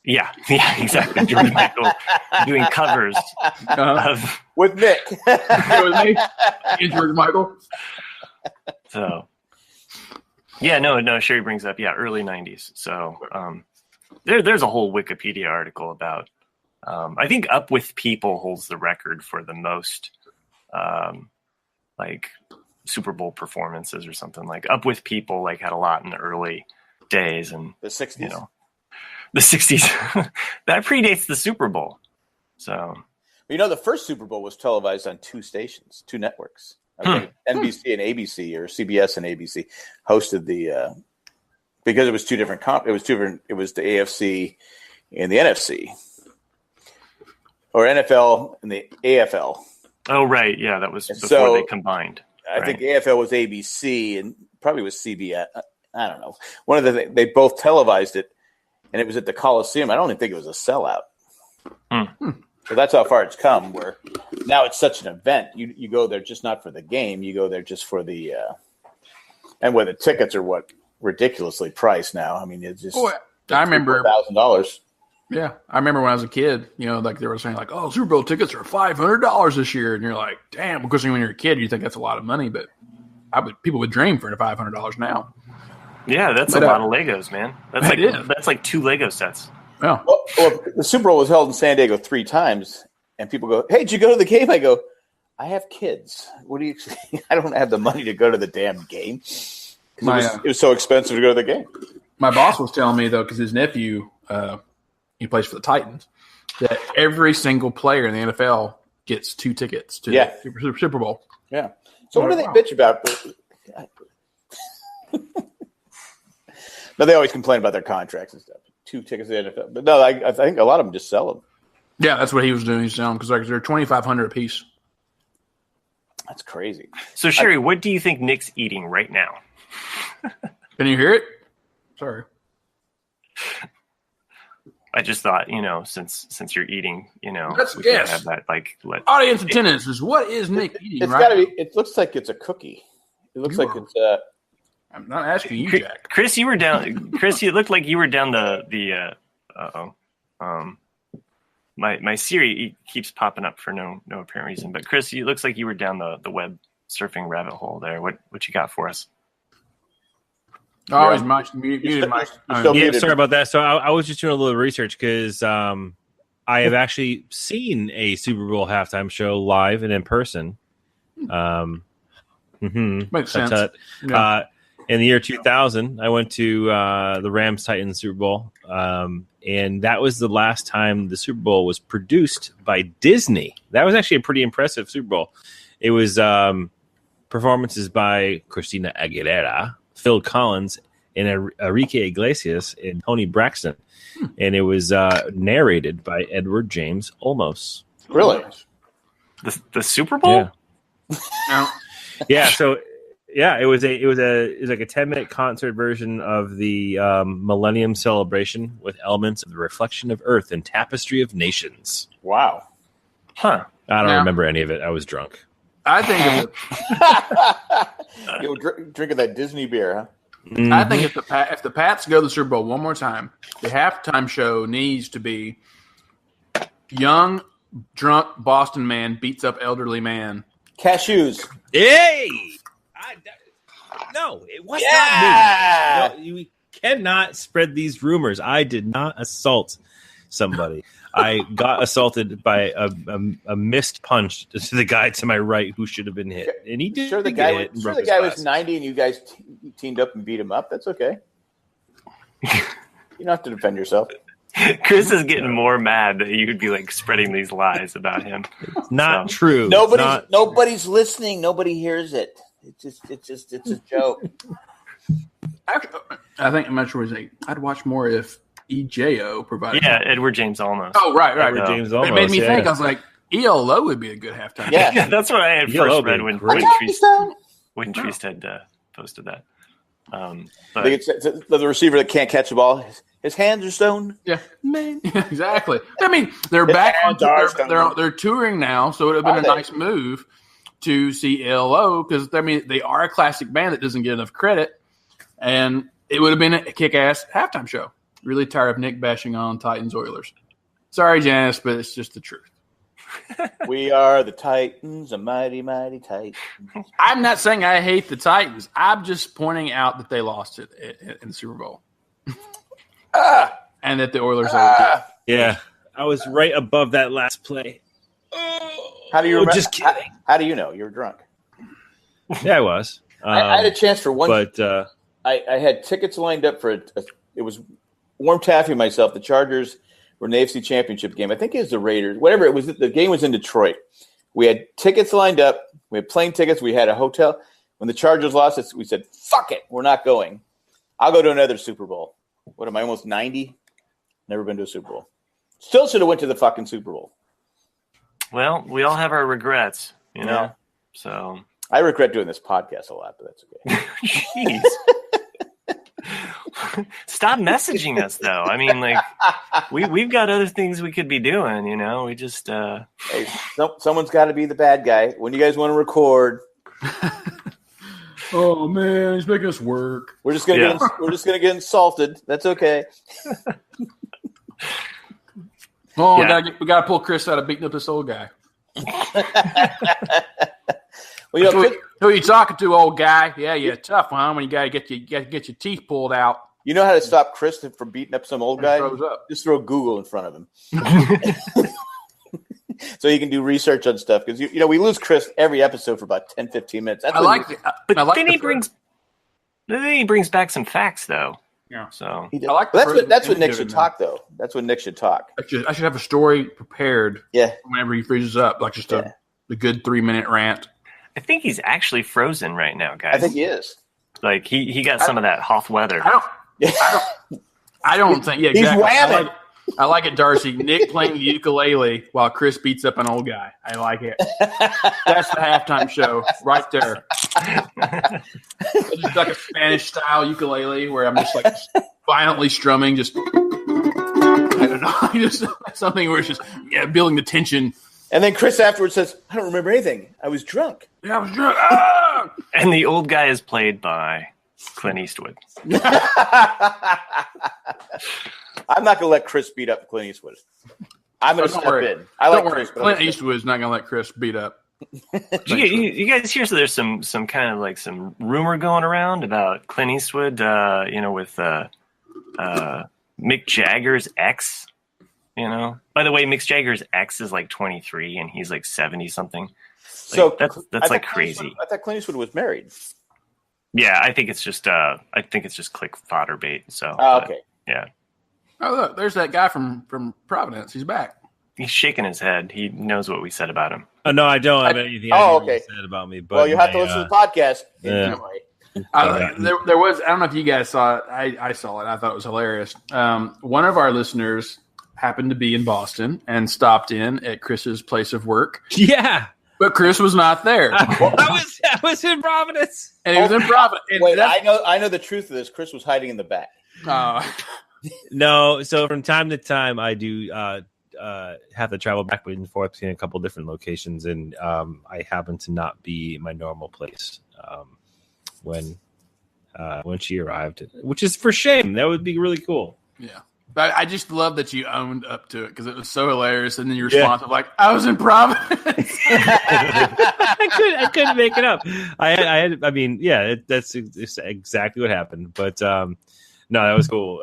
Yeah, exactly. George Michael doing covers of with Nick. With me and George Michael. So. Yeah, no. Sherry brings up early 90s. So there's a whole Wikipedia article about. I think Up With People holds the record for the most like Super Bowl performances or something. Like Up With People like had a lot in the early days and the 60s. The 60s that predates the Super Bowl. So the first Super Bowl was televised on two networks. NBC and ABC, or CBS and ABC, hosted the because it was two different. It was the AFC and the NFC. or NFL and the AFL. Oh, right. Yeah, that was before they combined. I think AFL was ABC and probably was CBS. I don't know. One of they both televised it, and it was at the Coliseum. I don't even think it was a sellout. So that's how far it's come. Where now it's such an event. You go there just not for the game. You go there just for the and where the tickets are ridiculously priced now. I mean, it's just. Boy, I remember $1,000. Yeah, I remember when I was a kid. Like they were saying, like, "Oh, Super Bowl tickets are $500 this year," and you're like, "Damn!" Because when you're a kid, you think that's a lot of money, but people would dream for $500 now. Yeah, that's a lot of Legos, man. That's like 2 Lego sets. Yeah. Well, the Super Bowl was held in San Diego 3 times, and people go, "Hey, did you go to the game?" I go, "I have kids. What do you? I don't have the money to go to the damn game. It was so expensive to go to the game." My boss was telling me though, because his nephew, he plays for the Titans, that every single player in the NFL gets 2 tickets to the Super Bowl. Yeah. So what do they bitch about? No, they always complain about their contracts and stuff. 2 tickets to the NFL, but no, I think a lot of them just sell them. Yeah, that's what he was doing. He's selling because they're $2,500 a piece. That's crazy. So Sherry, what do you think Nick's eating right now? Can you hear it? Sorry. I just thought, since you're eating, let's we guess. Have that, Audience attendance is what is Nick eating? It's got to be. It looks like it's a cookie. It looks like it's. I'm not asking you, Jack. Chris, you were down. Chris, you looked like you were down the. My Siri keeps popping up for no apparent reason. But Chris, it looks like you were down the web surfing rabbit hole there. What you got for us? Oh, he's muted. Sorry about that. So I was just doing a little research because I have actually seen a Super Bowl halftime show live and in person. Makes sense. In the year 2000, I went to the Rams-Titans Super Bowl, and that was the last time the Super Bowl was produced by Disney. That was actually a pretty impressive Super Bowl. It was performances by Christina Aguilera, Phil Collins, and Enrique Iglesias and Tony Braxton. And it was narrated by Edward James Olmos. Really? The Super Bowl? Yeah. Yeah. So it was like a 10-minute concert version of the Millennium Celebration with elements of the reflection of Earth and tapestry of nations. Wow. Huh. I don't remember any of it. I was drunk. I think you were drinking that Disney beer, huh? Mm-hmm. I think if the Pats go to the Super Bowl one more time, the halftime show needs to be young, drunk Boston man beats up elderly man. Cashews. Hey! No, it was not me. No, you cannot spread these rumors. I did not assault somebody. I got assaulted by a missed punch to the guy to my right who should have been hit, and he did. The guy was 90, and you guys teamed up and beat him up. That's okay. You don't have to defend yourself. Chris is getting more mad that you would be like spreading these lies about him. It's not true. Nobody's listening. Nobody hears it. It's a joke. Actually, I think I'm not sure. I'd watch more if EJO provided. Yeah, Edward James Olmos. Oh, right. Edward James Olmos. It made me think. I was like, ELO would be a good halftime. Yeah, that's what I had first read when Treast had posted that. I think it's the receiver that can't catch the ball. His hands are stoned. Yeah, man. Exactly. I mean, they're back. They're touring now, so it would have been a nice move to see ELO because they are a classic band that doesn't get enough credit, and it would have been a kick-ass halftime show. Really tired of Nick bashing on Titans Oilers. Sorry, Janice, but it's just the truth. We are the Titans, a mighty, mighty Titans. I'm not saying I hate the Titans. I'm just pointing out that they lost it in the Super Bowl. And that the Oilers are. Yeah, I was right above that last play. How do you remember? Just kidding. How do you know? You were drunk. Yeah, I was. I had a chance for one. But I had tickets lined up for it. It was Warm Taffy and myself. The Chargers were in the AFC Championship game. I think it was the Raiders. Whatever it was, the game was in Detroit. We had tickets lined up. We had plane tickets. We had a hotel. When the Chargers lost, we said, fuck it. We're not going. I'll go to another Super Bowl. What am I, almost 90? Never been to a Super Bowl. Still should have went to the fucking Super Bowl. Well, we all have our regrets, you know. So I regret doing this podcast a lot, but that's okay. Jeez. Stop messaging us, though. I mean, like, we've got other things we could be doing, you know. We just hey, someone's got to be the bad guy when you guys want to record. Oh man, he's making us work. We're just gonna get insulted. That's okay. We gotta pull Chris out of beating up this old guy. Well, you know, who are you talking to, old guy? Yeah, you're tough, huh? When you gotta get your teeth pulled out. You know how to stop Chris from beating up some old guy? Just throw Google in front of him, so he can do research on stuff. Because you know we lose Chris every episode for about 10, 15 minutes. That's then he brings back some facts, though. Yeah. So that's what Nick should talk, though. That's what Nick should talk. I should have a story prepared. Yeah. Whenever he freezes up, like just a good 3-minute rant. I think he's actually frozen right now, guys. I think he is. Like he got some of that Hoth weather. I don't think. Yeah, exactly. He's whamming. I like it, Darcy. Nick playing the ukulele while Chris beats up an old guy. I like it. That's the halftime show right there. It's just like a Spanish-style ukulele where I'm just like violently strumming. Just I don't know. Just something where it's just building the tension. And then Chris afterwards says, "I don't remember anything. I was drunk." Yeah, I was drunk. Ah! And the old guy is played by Clint Eastwood. I'm not going to let Chris beat up Clint Eastwood. I'm going to step in. I like Chris. Clint Eastwood is not going to let Chris beat up. You guys hear? So there's some kind of like some rumor going around about Clint Eastwood, with Mick Jagger's ex. You know. By the way, Mick Jagger's ex is like 23 and he's like 70 something. So that's like crazy. I thought Clint Eastwood was married. Yeah, I think it's just click fodder bait. So. Okay. Yeah. Oh, look, there's that guy from Providence. He's back. He's shaking his head. He knows what we said about him. Oh, no, I don't have anything said about me. But well, you have to listen to the podcast. Yeah. There was, I don't know if you guys saw it. I saw it. I thought it was hilarious. One of our listeners happened to be in Boston and stopped in at Chris's place of work. Yeah. But Chris was not there. I was in Providence. And he was in Providence. Wait, I know the truth of this. Chris was hiding in the back. No, so from time to time, I do have to travel back and forth between a couple different locations, and I happen to not be my normal place when she arrived, which is for shame. That would be really cool. Yeah. But I just love that you owned up to it because it was so hilarious, and then your response was like, "I was in Providence." I couldn't make it up. That's exactly what happened. But no, that was cool.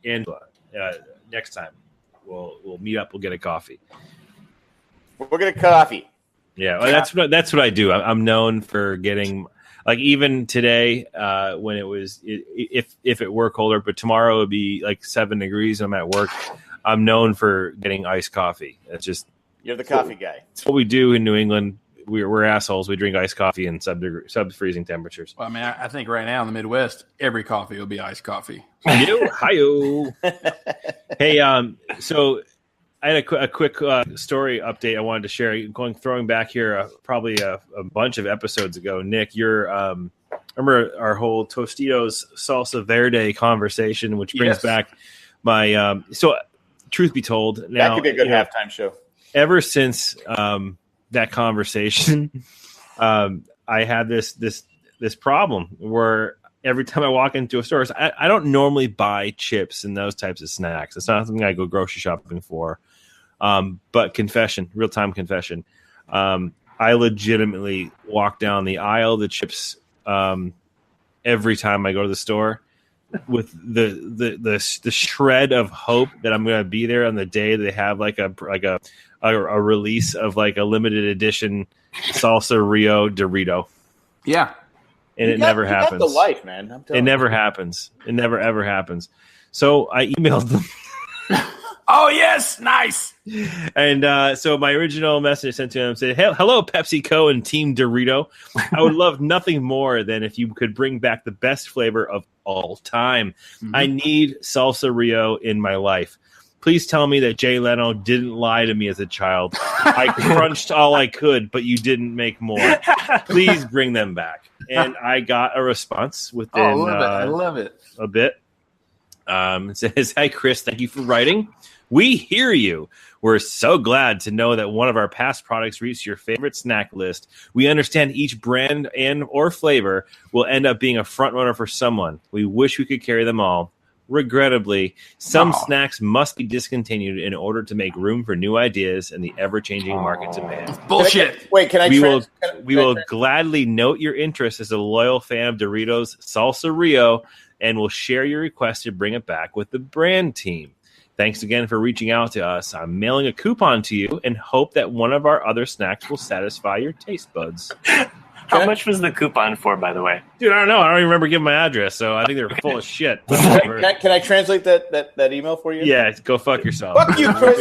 Angela, next time we'll meet up. We'll get a coffee. We'll get a coffee. Yeah, well, that's what I do. I'm known for getting. Like even today, when if it were colder, but tomorrow it would be like 7 degrees. And I'm at work. I'm known for getting iced coffee. It's just you're the coffee guy. It's what we do in New England. We're assholes. We drink iced coffee in sub-freezing temperatures. Well, I mean, I think right now in the Midwest, every coffee will be iced coffee. Hi-yo. Hey, so I had a quick story update I wanted to share. Throwing back here, probably a bunch of episodes ago, Nick, remember our whole Tostitos Salsa Verde conversation, which brings back my. So, truth be told, now that could be a good halftime show. Ever since that conversation, I had this problem where every time I walk into a store, I don't normally buy chips and those types of snacks. It's not something I go grocery shopping for. But real-time confession. I legitimately walk down the aisle of the chips every time I go to the store with the shred of hope that I'm going to be there on the day they have like a release of like a limited edition Salsa Rio Dorito. Yeah. And it never happens. That's the life, man. It never happens. It never, ever happens. So I emailed them. Oh, yes. Nice. And so my original message I sent to him said, hello, PepsiCo and Team Dorito. I would love nothing more than if you could bring back the best flavor of all time. Mm-hmm. I need Salsa Rio in my life. Please tell me that Jay Leno didn't lie to me as a child. I crunched all I could, but you didn't make more. Please bring them back. And I got a response within I love it. A bit. It says, "Hi, Chris. Thank you for writing. We hear you. We're so glad to know that one of our past products reached your favorite snack list. We understand each brand and or flavor will end up being a front runner for someone. We wish we could carry them all. Regrettably, some snacks must be discontinued in order to make room for new ideas and the ever-changing market demand." Bullshit. We will gladly note your interest as a loyal fan of Doritos Salsa Rio, and will share your request to bring it back with the brand team. Thanks again for reaching out to us. I'm mailing a coupon to you and hope that one of our other snacks will satisfy your taste buds. How much was the coupon for, by the way? Dude, I don't know. I don't even remember giving my address, so I think they're full of shit. Can I translate that email for you? Yeah, go fuck yourself. Fuck you, Chris.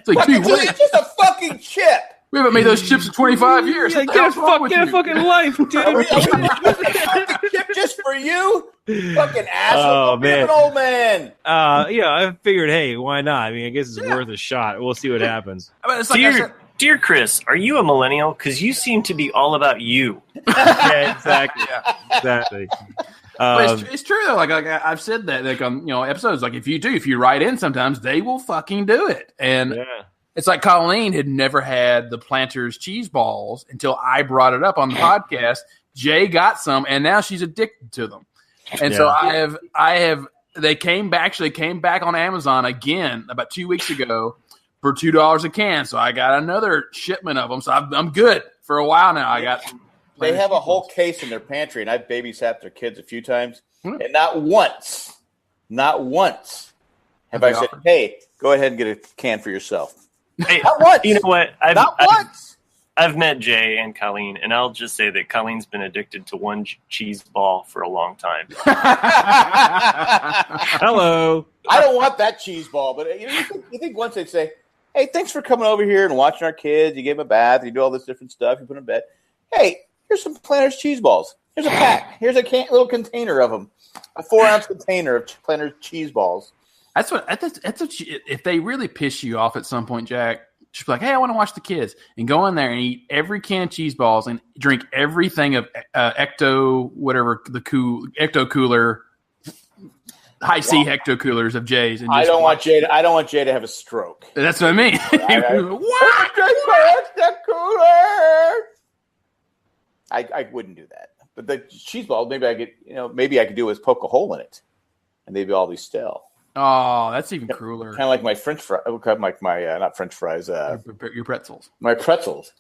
It's just a fucking chip. We haven't made those chips in 25 years. Get a fucking life, dude. Chip just for you? Fucking asshole. Oh, man. An old man. I figured, hey, why not? I mean, I guess it's worth a shot. We'll see what happens. Dear Chris, are you a millennial? Because you seem to be all about you. Yeah, exactly. Exactly. But it's true though. Like I've said that, like on episodes. Like if you write in, sometimes they will fucking do it. And it's like Colleen had never had the Planters cheese balls until I brought it up on the podcast. Jay got some, and now she's addicted to them. And so I have. They came back on Amazon again about 2 weeks ago for $2 a can. So I got another shipment of them. So I'm good for a while now. I got. They have a whole case in their pantry, and I've babysat their kids a few times, and not once have I said, "Hey, go ahead and get a can for yourself." Hey, not once. You know what? Once. I've met Jay and Colleen, and I'll just say that Colleen's been addicted to one cheese ball for a long time. Hello. I don't want that cheese ball, but you think once they'd say, "Hey, thanks for coming over here and watching our kids. You gave them a bath. You do all this different stuff. You put them in bed. Hey, here's some Planters cheese balls. Here's a pack. Here's a little container of them. A 4-ounce container of Planters cheese balls." That's what if they really piss you off at some point, Jack, just be like, "Hey, I want to watch the kids," and go in there and eat every can of cheese balls and drink everything of Ecto Cooler, high C Ecto Coolers of Jay's. And I don't want Jay to have a stroke. That's what I mean. What? Ecto Cooler. I wouldn't do that. But the cheese balls, maybe I could do is poke a hole in it, and they'd all be stale. Oh, that's even crueler. Kind of like my French fries, like my not French fries. Your pretzels. My pretzels.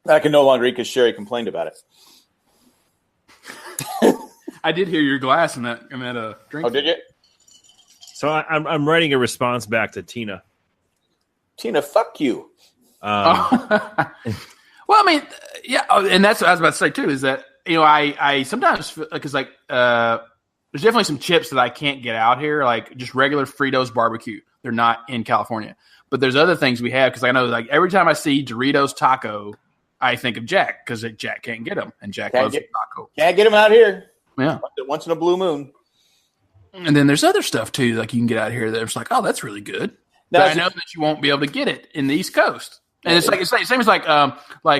I can no longer eat because Sherry complained about it. I did hear your glass in that drink. Oh, did you? So I'm writing a response back to Tina. Tina, fuck you. Well, I mean, yeah, and that's what I was about to say too. Is that I sometimes because there's definitely some chips that I can't get out here, like just regular Fritos barbecue. They're not in California, but there's other things we have because I know like every time I see Doritos taco, I think of Jack because Jack can't get them, and Jack loves taco. Can't get them out here. Yeah, once in a blue moon. And then there's other stuff too, like you can get out here that's like, oh, that's really good. Now, but I know that you won't be able to get it in the East Coast, and it's like same as like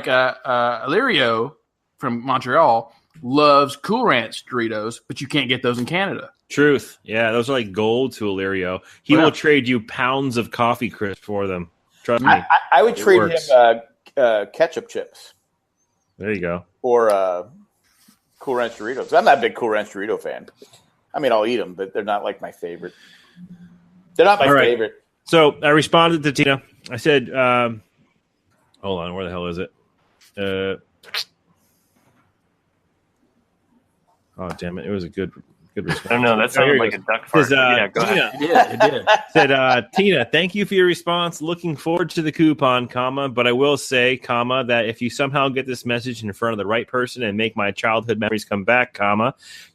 Illyrio from Montreal loves Cool Ranch Doritos, but you can't get those in Canada. Truth. Yeah, those are like gold to Illyrio. He will trade you pounds of coffee crisp for them. Trust me. I would trade him ketchup chips. There you go. Or Cool Ranch Doritos. I'm not a big Cool Ranch Dorito fan. I mean, I'll eat them, but they're not like my favorite. They're not my favorite. So I responded to Tina. I said, hold on, where the hell is it? Oh, damn it. It was a good response. I don't know. That sounded like a duck fart. Yeah, go ahead. It did. Said, Tina, thank you for your response. Looking forward to the coupon, but I will say, that if you somehow get this message in front of the right person and make my childhood memories come back,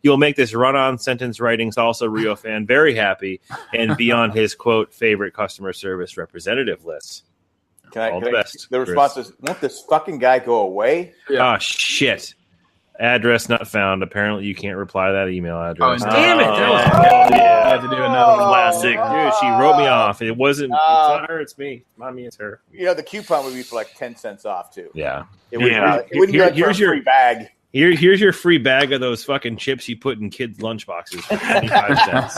you'll make this run-on sentence writing Salsa Rio fan very happy and be on his, quote, favorite customer service representative list. All the best. The response is, won't this fucking guy go away? Yeah. Oh, shit. Address not found. Apparently, you can't reply to that email address. Oh, damn it! I had to do another one. Classic. Dude, she wrote me off. It wasn't. It's not her. It's me. It's not me. It's her. The coupon would be for like 10 cents off too. Yeah. It wouldn't be like here's your free bag. Here's your free bag of those fucking chips you put in kids' lunchboxes for 25 cents.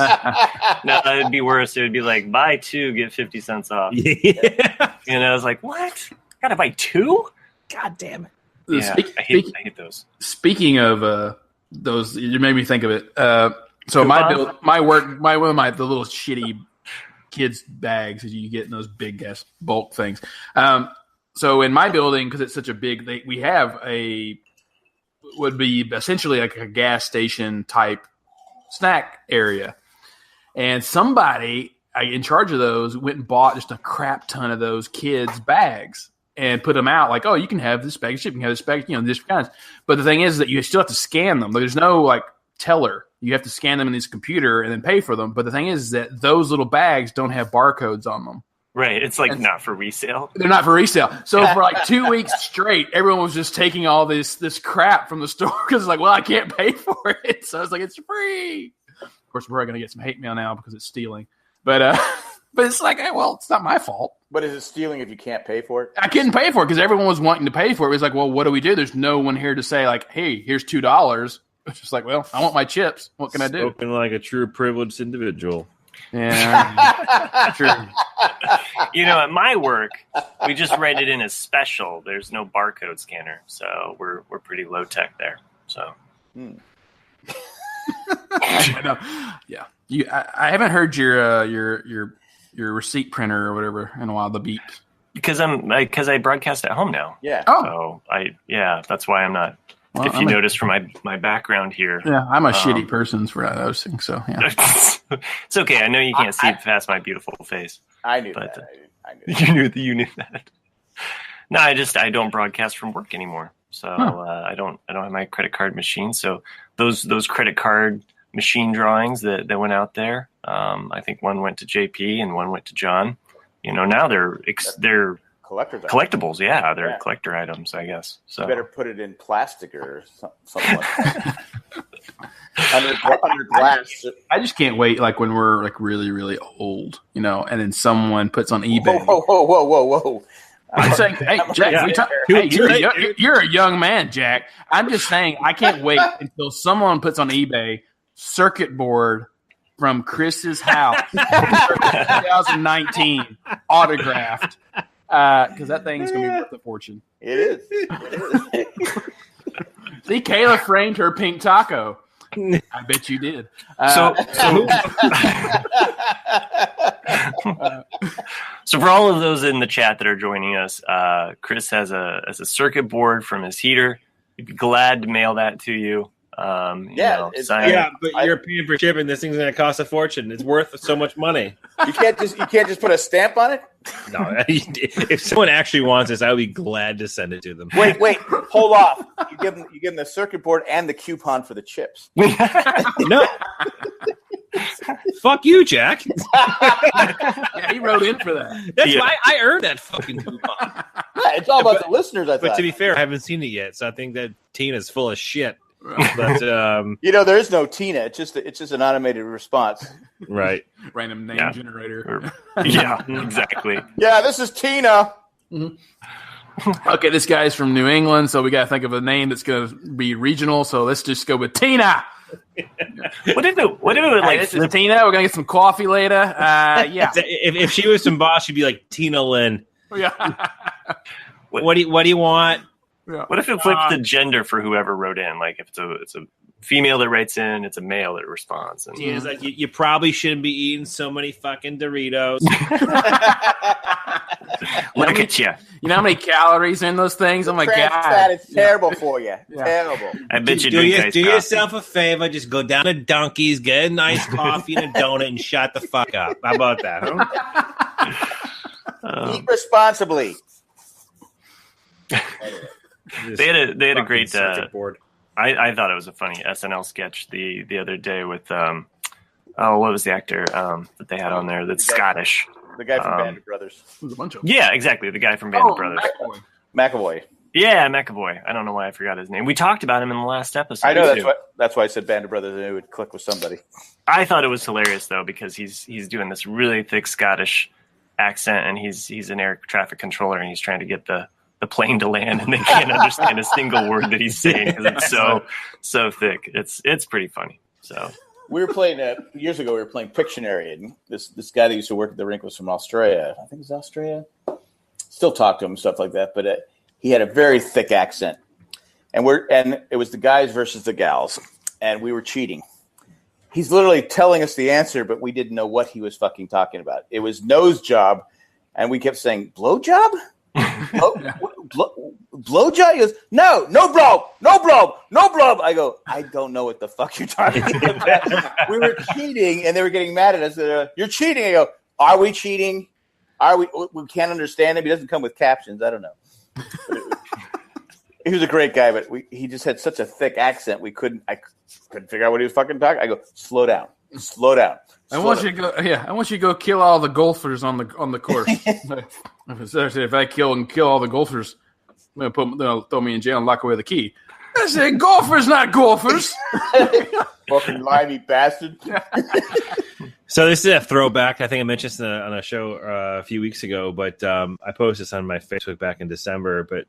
No, it'd be worse. It would be like, buy 2, get 50 cents off. Yeah. I was like, what? Gotta buy 2? God damn it. Yeah, I hate those. Speaking of those, you made me think of it. So one of the little shitty kids bags that you get in those big ass bulk things. So in my building, because it's such a big, we have would be essentially like a gas station type snack area, and somebody in charge of those went and bought just a crap ton of those kids bags. And put them out like, oh, you can have this bag of chip, you can have this bag, this kinds. But the thing is that you still have to scan them. There's no like teller. You have to scan them in this computer and then pay for them. But the thing is that those little bags don't have barcodes on them. Right. It's like not for resale. They're not for resale. So for like 2 weeks straight, everyone was just taking all this crap from the store because it's like, well, I can't pay for it. So I was like, it's free. Of course, we're probably going to get some hate mail now because it's stealing. But it's like, well, it's not my fault. But is it stealing if you can't pay for it? I couldn't pay for it because everyone was wanting to pay for it. It was like, well, what do we do? There's no one here to say like, hey, here's $2. It's just like, well, I want my chips. What can I do? Spoken like a true privileged individual. Yeah, true. At my work, we just write it in as special. There's no barcode scanner, so we're pretty low tech there. So, yeah. I haven't heard your receipt printer or whatever in a while. The beep because I broadcast at home now. Yeah. Oh. So that's why I'm not. Well, if you notice from my background here. Yeah, I'm a shitty person for those things. So yeah, it's okay. I know you can't see past my beautiful face. I knew that. I knew you knew that. No, I don't broadcast from work anymore. So I don't have my credit card machine. So those credit card machine drawings that went out there. I think one went to JP and one went to John. Now they're collectibles. Yeah, they're collector items, I guess. So you better put it in plastic or something like that. under glass. I just can't wait. Like when we're like really, really old, and then someone puts on eBay. Whoa. I'm saying, hey, Jack, you're a young man, Jack. I'm just saying, I can't wait until someone puts on eBay circuit board from Chris's house, 2019, autographed, because that thing's going to be worth a fortune. It is. See, Kayla framed her pink taco. I bet you did. So for all of those in the chat that are joining us, Chris has a circuit board from his heater. He'd be glad to mail that to you. But you're paying for shipping. This thing's going to cost a fortune. It's worth so much money. You can't just put a stamp on it. No, if someone actually wants this, I would be glad to send it to them. Wait, hold off. You give them the circuit board and the coupon for the chips. No. Fuck you, Jack. Yeah, he wrote in for that. That's why I earned that fucking coupon. Yeah, it's all about the listeners, I thought. But to be fair, I haven't seen it yet, so I think that Tina's full of shit. But there is no Tina. It's just an automated response. Right. Random name generator. Yeah, exactly. Yeah, this is Tina. Mm-hmm. Okay, this guy's from New England, so we got to think of a name that's going to be regional. So let's just go with Tina. What if it like this is Tina? We're gonna get some coffee later. Yeah. If she was some boss, she'd be like Tina Lynn. Yeah. What do you want? Yeah. What if it flipped the gender for whoever wrote in? Like if it's a female that writes in, it's a male that responds. And Tina's like, you probably shouldn't be eating so many fucking Doritos. Look at you. You know how many calories in those things? Oh my god, that is terrible for you. Yeah. Terrible. I bet you do yourself a favor. Just go down to Dunkies, get a nice coffee and a donut, and shut the fuck up. How about that? Huh? Eat responsibly. They had a great board. I thought it was a funny SNL sketch the other day with what was the actor that they had on there that's Scottish? The guy from Band of Brothers. There's a bunch of them. Yeah, exactly. The guy from Band of Brothers. McAvoy. Yeah, McAvoy. I don't know why I forgot his name. We talked about him in the last episode. I know that's why I said Band of Brothers, and it would click with somebody. I thought it was hilarious though because he's doing this really thick Scottish accent, and he's an air traffic controller, and he's trying to get the plane to land, and they can't understand a single word that he's saying because it's so thick. It's pretty funny. So we were playing years ago. We were playing Pictionary, and this guy that used to work at the rink was from Australia. I think it was Australia. Still talk to him, stuff like that, but he had a very thick accent, and it was the guys versus the gals, and we were cheating. He's literally telling us the answer, but we didn't know what he was fucking talking about. It was nose job, and we kept saying blow job. Blow job? He goes, no bro. I go, I don't know what the fuck you're talking about. We were cheating, and they were getting mad at us. You're cheating. I go, are we cheating? We can't understand him. He doesn't come with captions. I don't know. He was a great guy, but he just had such a thick accent. I couldn't figure out what he was fucking talking. I go, slow down. I want you to go kill all the golfers on the course. If I kill all the golfers, they'll throw me in jail and lock away the key. I said, golfers, not golfers. Fucking limey bastard. So this is a throwback. I think I mentioned this on a show a few weeks ago, but I posted this on my Facebook back in December. But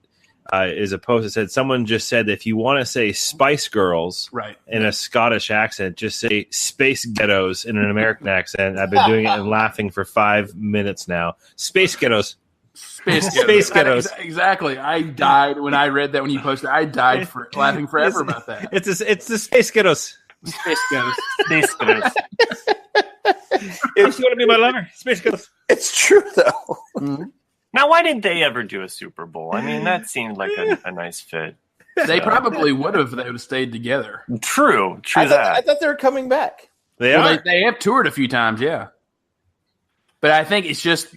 is a post that said someone just said that if you want to say Spice Girls in a Scottish accent, just say Space Ghettos in an American accent. I've been doing it and laughing for 5 minutes now. Space Ghettos. Space Ghettos. Exactly. I died when I read that when you posted. I died for laughing forever about that. It's the Space Ghettos. Space Ghettos. Space Ghettos. If you want to be my lover, Space Ghettos. It's true though. Mm-hmm. Now, why didn't they ever do a Super Bowl? I mean, that seemed like a nice fit. They probably would have. They would have stayed together. True. I thought they were coming back. They are. They have toured a few times, yeah. But I think it's just.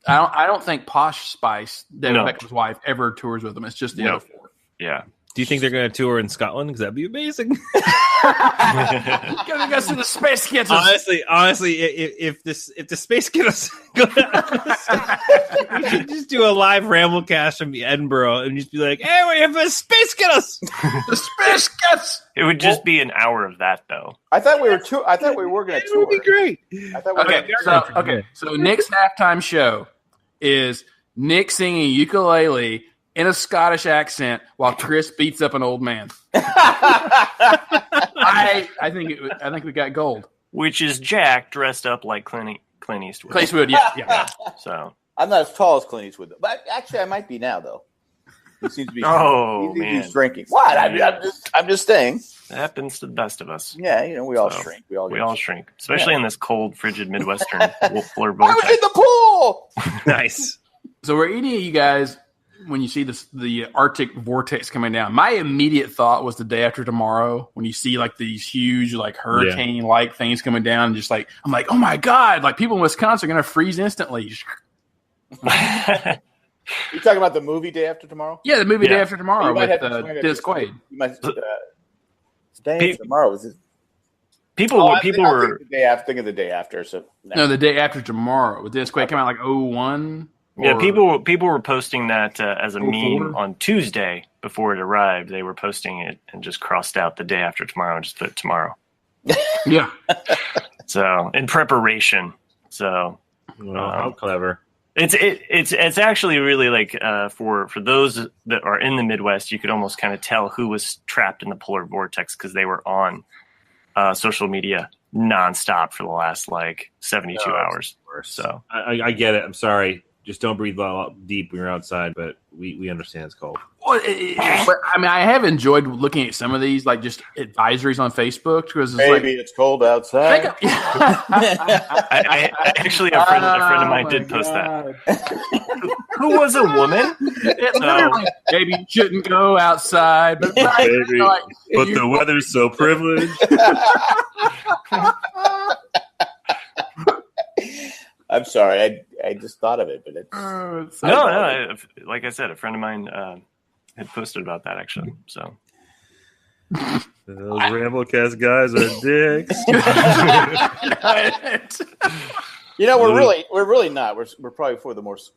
I don't think Posh Spice, David Beckham's wife, ever tours with them. It's just the other four. Yeah. Do you think they're going to tour in Scotland? Because that'd be amazing. Gonna go to the Space Ghettos. Honestly, if the Space Ghettos, we should just do a live Ramblecast from Edinburgh and just be like, "Hey, we have a Space Ghettos." The Space Ghettos. It would just be an hour of that, though. I thought we were going to tour. It would be great. So Nick's halftime show is Nick singing ukulele in a Scottish accent while Chris beats up an old man. I think we got gold. Which is Jack dressed up like Clint Eastwood. Clint Eastwood, yeah. So I'm not as tall as Clint Eastwood, but actually I might be now though. He seems to be. He's drinking. What? I'm just saying. It happens to the best of us. Yeah, we all shrink. We all shrink, especially in this cold, frigid Midwestern Polar Vortex. I was in the pool. Nice. So were any of you guys, when you see the Arctic vortex coming down, my immediate thought was the day after tomorrow when you see like these huge like hurricane-like things coming down, and just like I'm like, oh my god, like people in Wisconsin are going to freeze instantly. You talking about the movie Day After Tomorrow? Yeah, the movie Day After Tomorrow with Dennis Quaid. You might Day After Tomorrow was it? People were think of the day after. So no, the Day After Tomorrow with Dennis Quaid came out like 01. Yeah, people were posting that as a meme on Tuesday before it arrived. They were posting it and just crossed out the day after tomorrow and just put tomorrow. Yeah. So in preparation. So how clever. It's actually really like for those that are in the Midwest, you could almost kind of tell who was trapped in the polar vortex because they were on social media nonstop for the last like 72 hours. So I get it. I'm sorry. Just don't breathe deep when you're outside, but we understand it's cold. Well, I mean, I have enjoyed looking at some of these, like just advisories on Facebook because it's cold outside. I actually, a friend of mine did post that. Who was a woman? Maybe you shouldn't go outside, but baby, but the weather's so privileged. I'm sorry, I just thought of it, but it's no. Like I said, a friend of mine had posted about that actually. So those Ramblecast guys are dicks. We're really not. We're probably for the most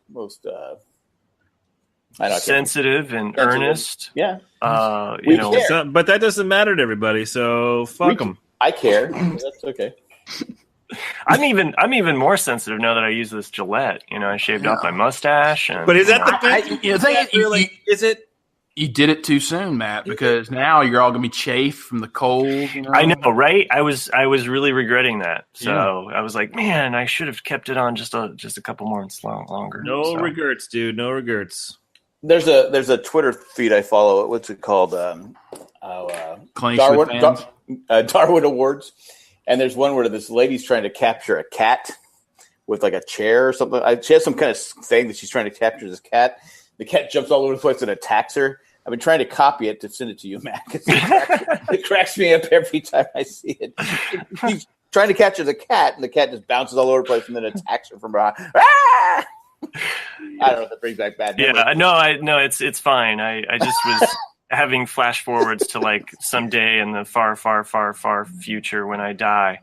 sensitive and earnest. Yeah. But that doesn't matter to everybody, so fuck them. I care. That's okay. I'm even more sensitive now that I use this Gillette. I shaved off my mustache. And, but is that the thing? Is it? You did it too soon, Matt, because now you're all gonna be chafed from the cold. I know, right? I was really regretting that. So I was like, man, I should have kept it on just a couple more months longer. No regrets, dude. No regrets. There's a Twitter feed I follow. What's it called? Darwin Awards. And there's one where this lady's trying to capture a cat with like a chair or something. She has some kind of thing that she's trying to capture this cat. The cat jumps all over the place and attacks her. I've been trying to copy it to send it to you, Matt. It cracks me up every time I see it. He's trying to capture the cat, and the cat just bounces all over the place and then attacks her from behind. Ah! I don't know if that brings back bad memories. Yeah, no, it's fine. I just was having flash forwards to like someday in the far, far, far, far future when I die.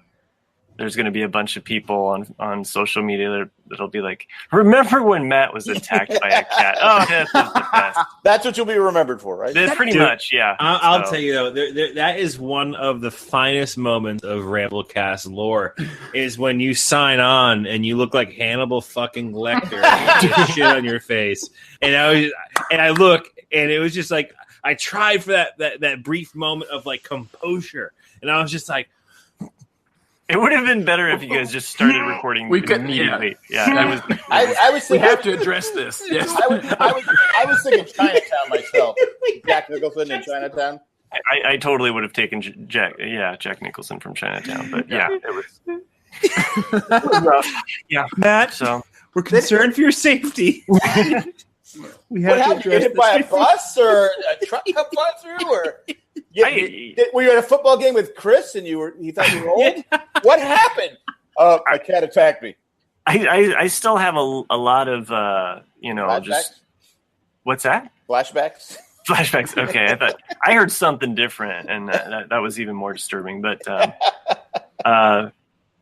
There's going to be a bunch of people on social media that'll be like, remember when Matt was attacked by a cat? Oh, that's the best. That's what you'll be remembered for, right? That's pretty much, yeah. I'll tell you, though, that is one of the finest moments of Ramblecast lore is when you sign on and you look like Hannibal fucking Lecter with shit on your face. And I look, and it was just like, I tried for that brief moment of like composure. And I was just like, it would have been better if you guys just started recording immediately. Yeah. I was thinking, we have to address this. Yes. I was thinking Chinatown myself. Jack Nicholson in Chinatown. I totally would have taken Jack Nicholson from Chinatown. But it was rough. Yeah, Matt. So we're concerned for your safety. We have to get hit by a bus or a truck come fly through, or were you at a football game with Chris and he thought you were old? What happened? A cat attacked me. I still have a lot of Flashbacks? just what's that? Flashbacks. Okay, I thought I heard something different, and that was even more disturbing. But I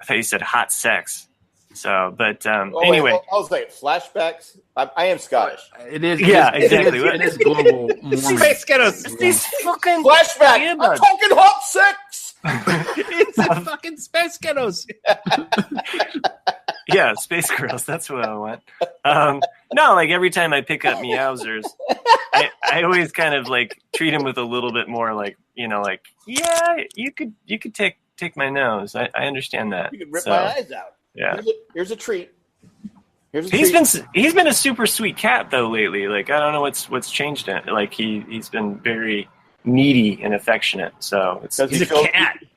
thought you said hot sex. So, but anyway, I was like flashbacks. I am Scottish. It is. Yeah, exactly. It is global. Space Ghettos. These fucking flashback. I'm talking hot sex. It's a fucking Space Ghettos. Yeah, Space Girls. That's what I want. No, like every time I pick up Meowsers, I always kind of like treat them with a little bit more like yeah, you could take my nose. I understand that. You could rip my eyes out. Yeah. Here's a treat. He's been a super sweet cat though lately. Like I don't know what's changed it. Like he's been very needy and affectionate. So he's a cat. He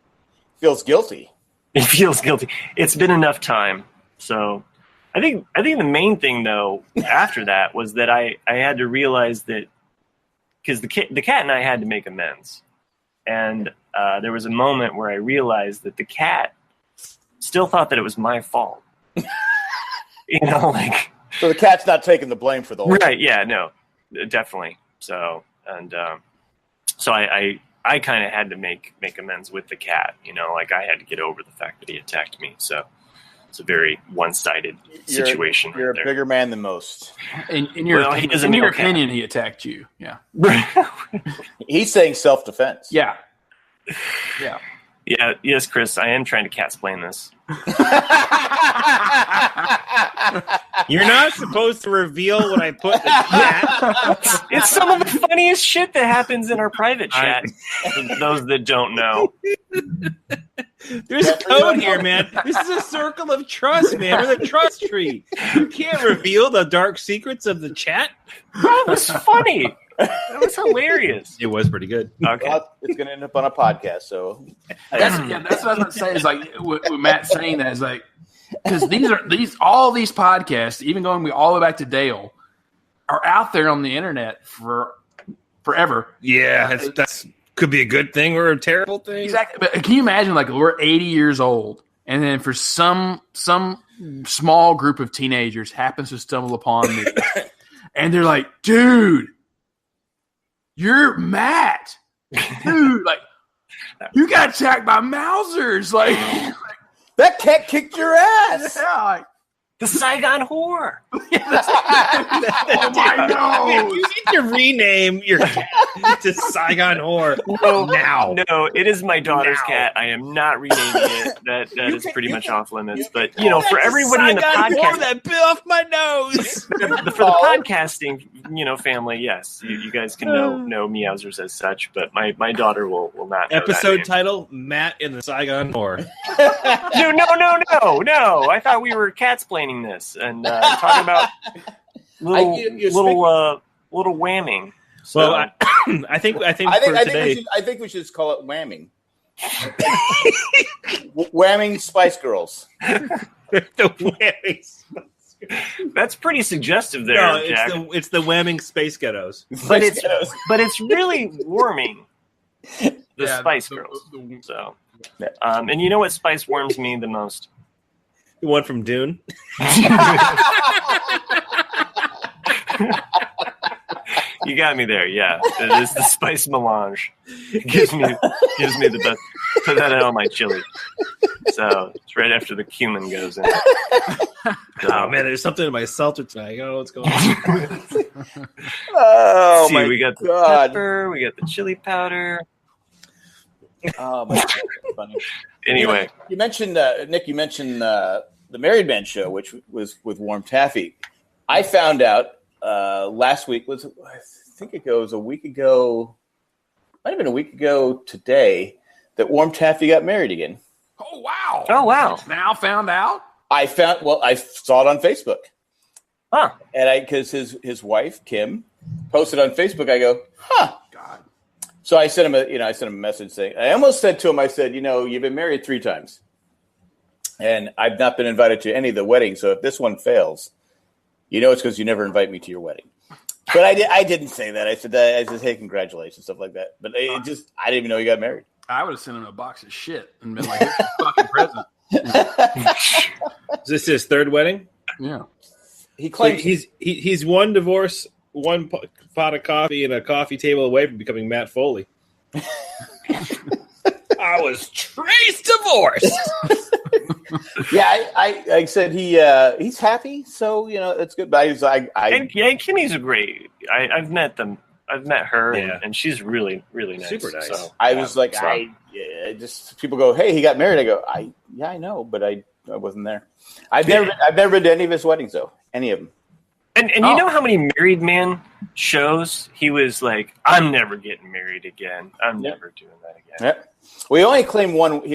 feels guilty. He feels guilty. It's been enough time. So I think the main thing though after that was that I had to realize that because the cat and I had to make amends, and there was a moment where I realized that the cat still thought that it was my fault. So the cat's not taking the blame for the whole right. Yeah, no, definitely. So, and so I kind of had to make amends with the cat, I had to get over the fact that he attacked me. So it's a very one-sided situation. You're a bigger man than most. In your opinion, he attacked you. Yeah. He's saying self-defense. Yeah. Yeah. Yeah, yes, Chris, I am trying to cat-splain this. You're not supposed to reveal when I put the cat. It's some of the funniest shit that happens in our private chat. For those that don't know. There's a code here, man. This is a circle of trust, man. We're the trust tree. You can't reveal the dark secrets of the chat. That was funny. That was hilarious. It was pretty good. Okay. Well, it's going to end up on a podcast, so that's what I was going to say. Is like with Matt saying that is like because all these podcasts, even going all the way back to Dale, are out there on the internet for forever. Yeah, that's could be a good thing or a terrible thing. Exactly. But can you imagine like we're 80 years old, and then for some small group of teenagers happens to stumble upon me, and they're like, "Dude, you're Matt, dude! Like, you got attacked by Mousers! Like, that cat kicked your ass!" Yeah, The Saigon whore. Oh my nose. You need to rename your cat to Saigon whore now. No, it is my daughter's cat. I am not renaming it. That is pretty much off limits. But for everybody in the podcast, that bit off my nose. for the podcasting, family, yes, you guys can know meowsers as such. But my daughter will not. Know Episode that title: Matt in the Saigon whore. No. I thought we were cat-splaining this and talking about little whamming. So, well, I think we should just call it whamming. Whamming Spice Girls. The whamming Spice Girls. That's pretty suggestive there, No, Jack. it's the whamming Space Ghettos. But it's really warming. The Spice Girls. So, and you know what spice warms me the most? The one from Dune. You got me there. Yeah, it is the spice melange. It gives me the best. Put that on my chili. So it's right after the cumin goes in. Oh man, there's something in my seltzer tonight. Oh, what's going on? Oh my we got the God. pepper. We got the chili powder. Oh my God, that's funny. Anyway, you mentioned Nick. You mentioned the Married Man show, which was with Warm Taffy. I found out last week I think it goes a week ago. Might have been a week ago today that Warm Taffy got married again. Oh wow! Now found out. I saw it on Facebook. Huh? And because his wife Kim posted on Facebook, I go, huh. God. So I sent him a message saying, I almost said to him, I said, you've been married 3 times. And I've not been invited to any of the weddings. So if this one fails, it's because you never invite me to your wedding. But I didn't say that. I said, hey, congratulations, stuff like that. But I didn't even know you got married. I would have sent him a box of shit and been like, "It's a fucking present." Is this his 3rd wedding? Yeah. He claims he's one divorce, one pot of coffee, and a coffee table away from becoming Matt Foley. I was Trace divorced. Yeah, I said he's happy, so it's good. But and Kimmy's great. I've met them. I've met her, and she's really, really nice. Super nice. So, I was like, just people go, hey, he got married. I go, I know, but I wasn't there. I've never been to any of his weddings though, any of them. And you know how many Married Man shows he was like, I'm never getting married again. I'm never doing that again. Yep. Well, he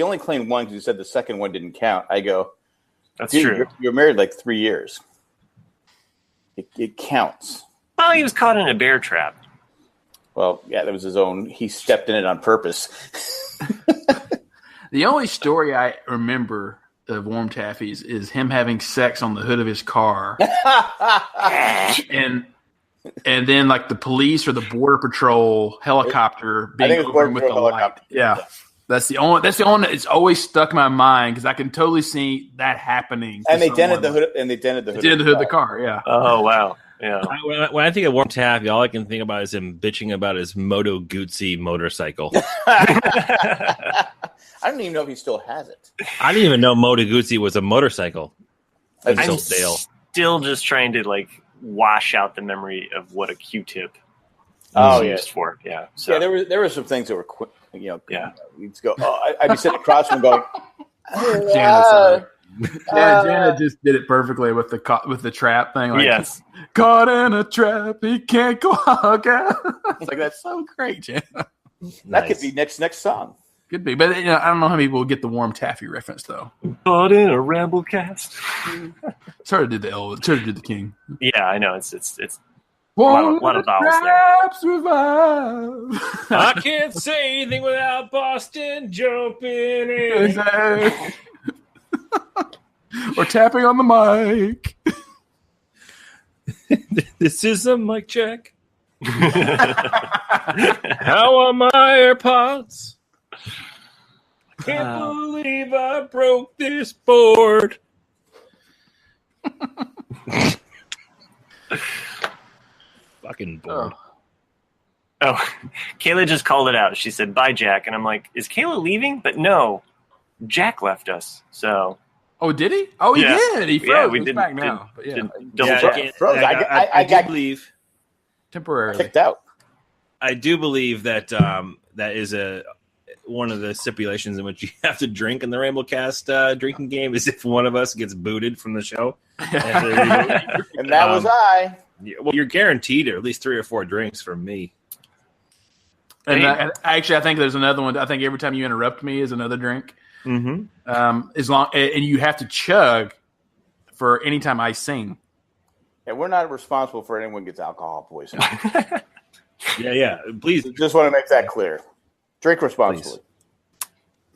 only claimed one because he said the second one didn't count. I go, that's true. You're married like 3 years. It counts. Well, he was caught in a bear trap. Well, yeah, that was his own. He stepped in it on purpose. The only story I remember of Warm Taffy's is him having sex on the hood of his car, and then like the police or the border patrol helicopter being over him with the light. Yeah, that's the only. It's always stuck in my mind because I can totally see that happening. And they dented the hood. And they dented the hood. Of the car. Yeah. Oh wow. Yeah. When I think of Warm Taffy, all I can think about is him bitching about his Moto Guzzi motorcycle. I don't even know if he still has it. I didn't even know Moto Guzzi was a motorcycle. I'm still just trying to wash out the memory of what a Q-tip was used for. Yeah. So. Yeah, there were some things that were quick. You'd go. Oh, I'd be sitting across from him going. Janet just did it perfectly with the trap thing. Yes. Caught in a trap, he can't go again. It's like, that's so great, Janet. That could be next song. Could be, but I don't know how many people will get the Warm Taffy reference though. Caught in a Ramblecast. Sort of did the King. Yeah, I know. It's a lot of vowels there. Revive. I can't say anything without Boston jumping in. Exactly. Or tapping on the mic. This is a mic check. How are my AirPods? I can't believe I broke this board. Fucking bored. Oh, Kayla just called it out. She said, bye, Jack. And I'm like, is Kayla leaving? But no, Jack left us. So Oh, did he? Oh, he did. He froze. Yeah, we He's didn't. back now. But I got believe temporarily kicked out. I do believe that that is one of the stipulations in which you have to drink in the Ramblecast drinking game is if one of us gets booted from the show. And that was I. Well, you're guaranteed at least 3 or 4 drinks from me. And actually, I think there's another one. I think every time you interrupt me is another drink. Mm-hmm. As long and you have to chug for any time I sing. And we're not responsible for anyone gets alcohol poisoning. Yeah. Please, just want to make that clear. Drink responsibly. Please.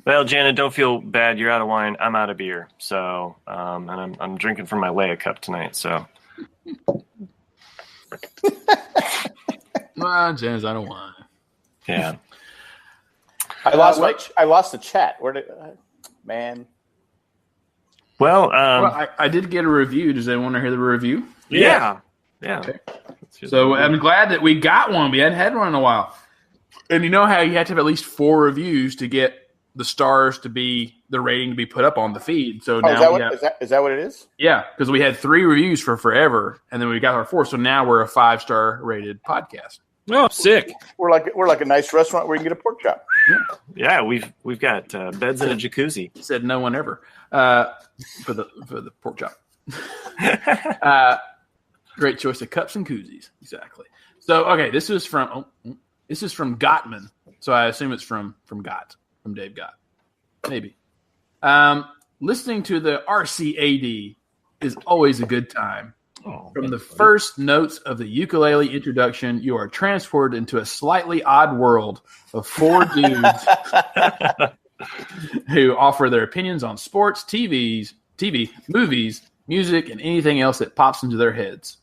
Well, Janet, don't feel bad. You're out of wine. I'm out of beer. So, and I'm drinking from my Leia cup tonight. So, well, Janet's out of wine. Yeah. I lost the chat. Where did man? Well, I did get a review. Does anyone want to hear the review? Yeah. Okay. So I'm glad that we got one. We hadn't had one in a while. And you know how you had to have at least 4 reviews to get the stars to be the rating to be put up on the feed. So now is that what it is? Yeah, because we had 3 reviews for forever, and then we got our 4. So now we're a 5-star rated podcast. Oh, sick! We're like a nice restaurant where you can get a pork chop. Yeah, we've got beds and a jacuzzi. Said no one ever for the pork chop. Great choice of cups and koozies. Exactly. So okay, this is from Gottman. So I assume it's from Dave Gott. Maybe. Listening to the RCAD is always a good time. From the first notes of the ukulele introduction, you are transported into a slightly odd world of 4 dudes who offer their opinions on sports, TV, movies, music, and anything else that pops into their heads.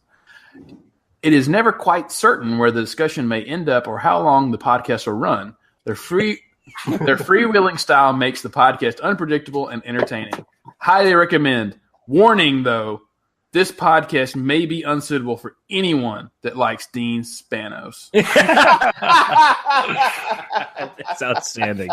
It is never quite certain where the discussion may end up or how long the podcast will run. Their freewheeling style makes the podcast unpredictable and entertaining. Highly recommend. Warning, though. This podcast may be unsuitable for anyone that likes Dean Spanos. That's outstanding.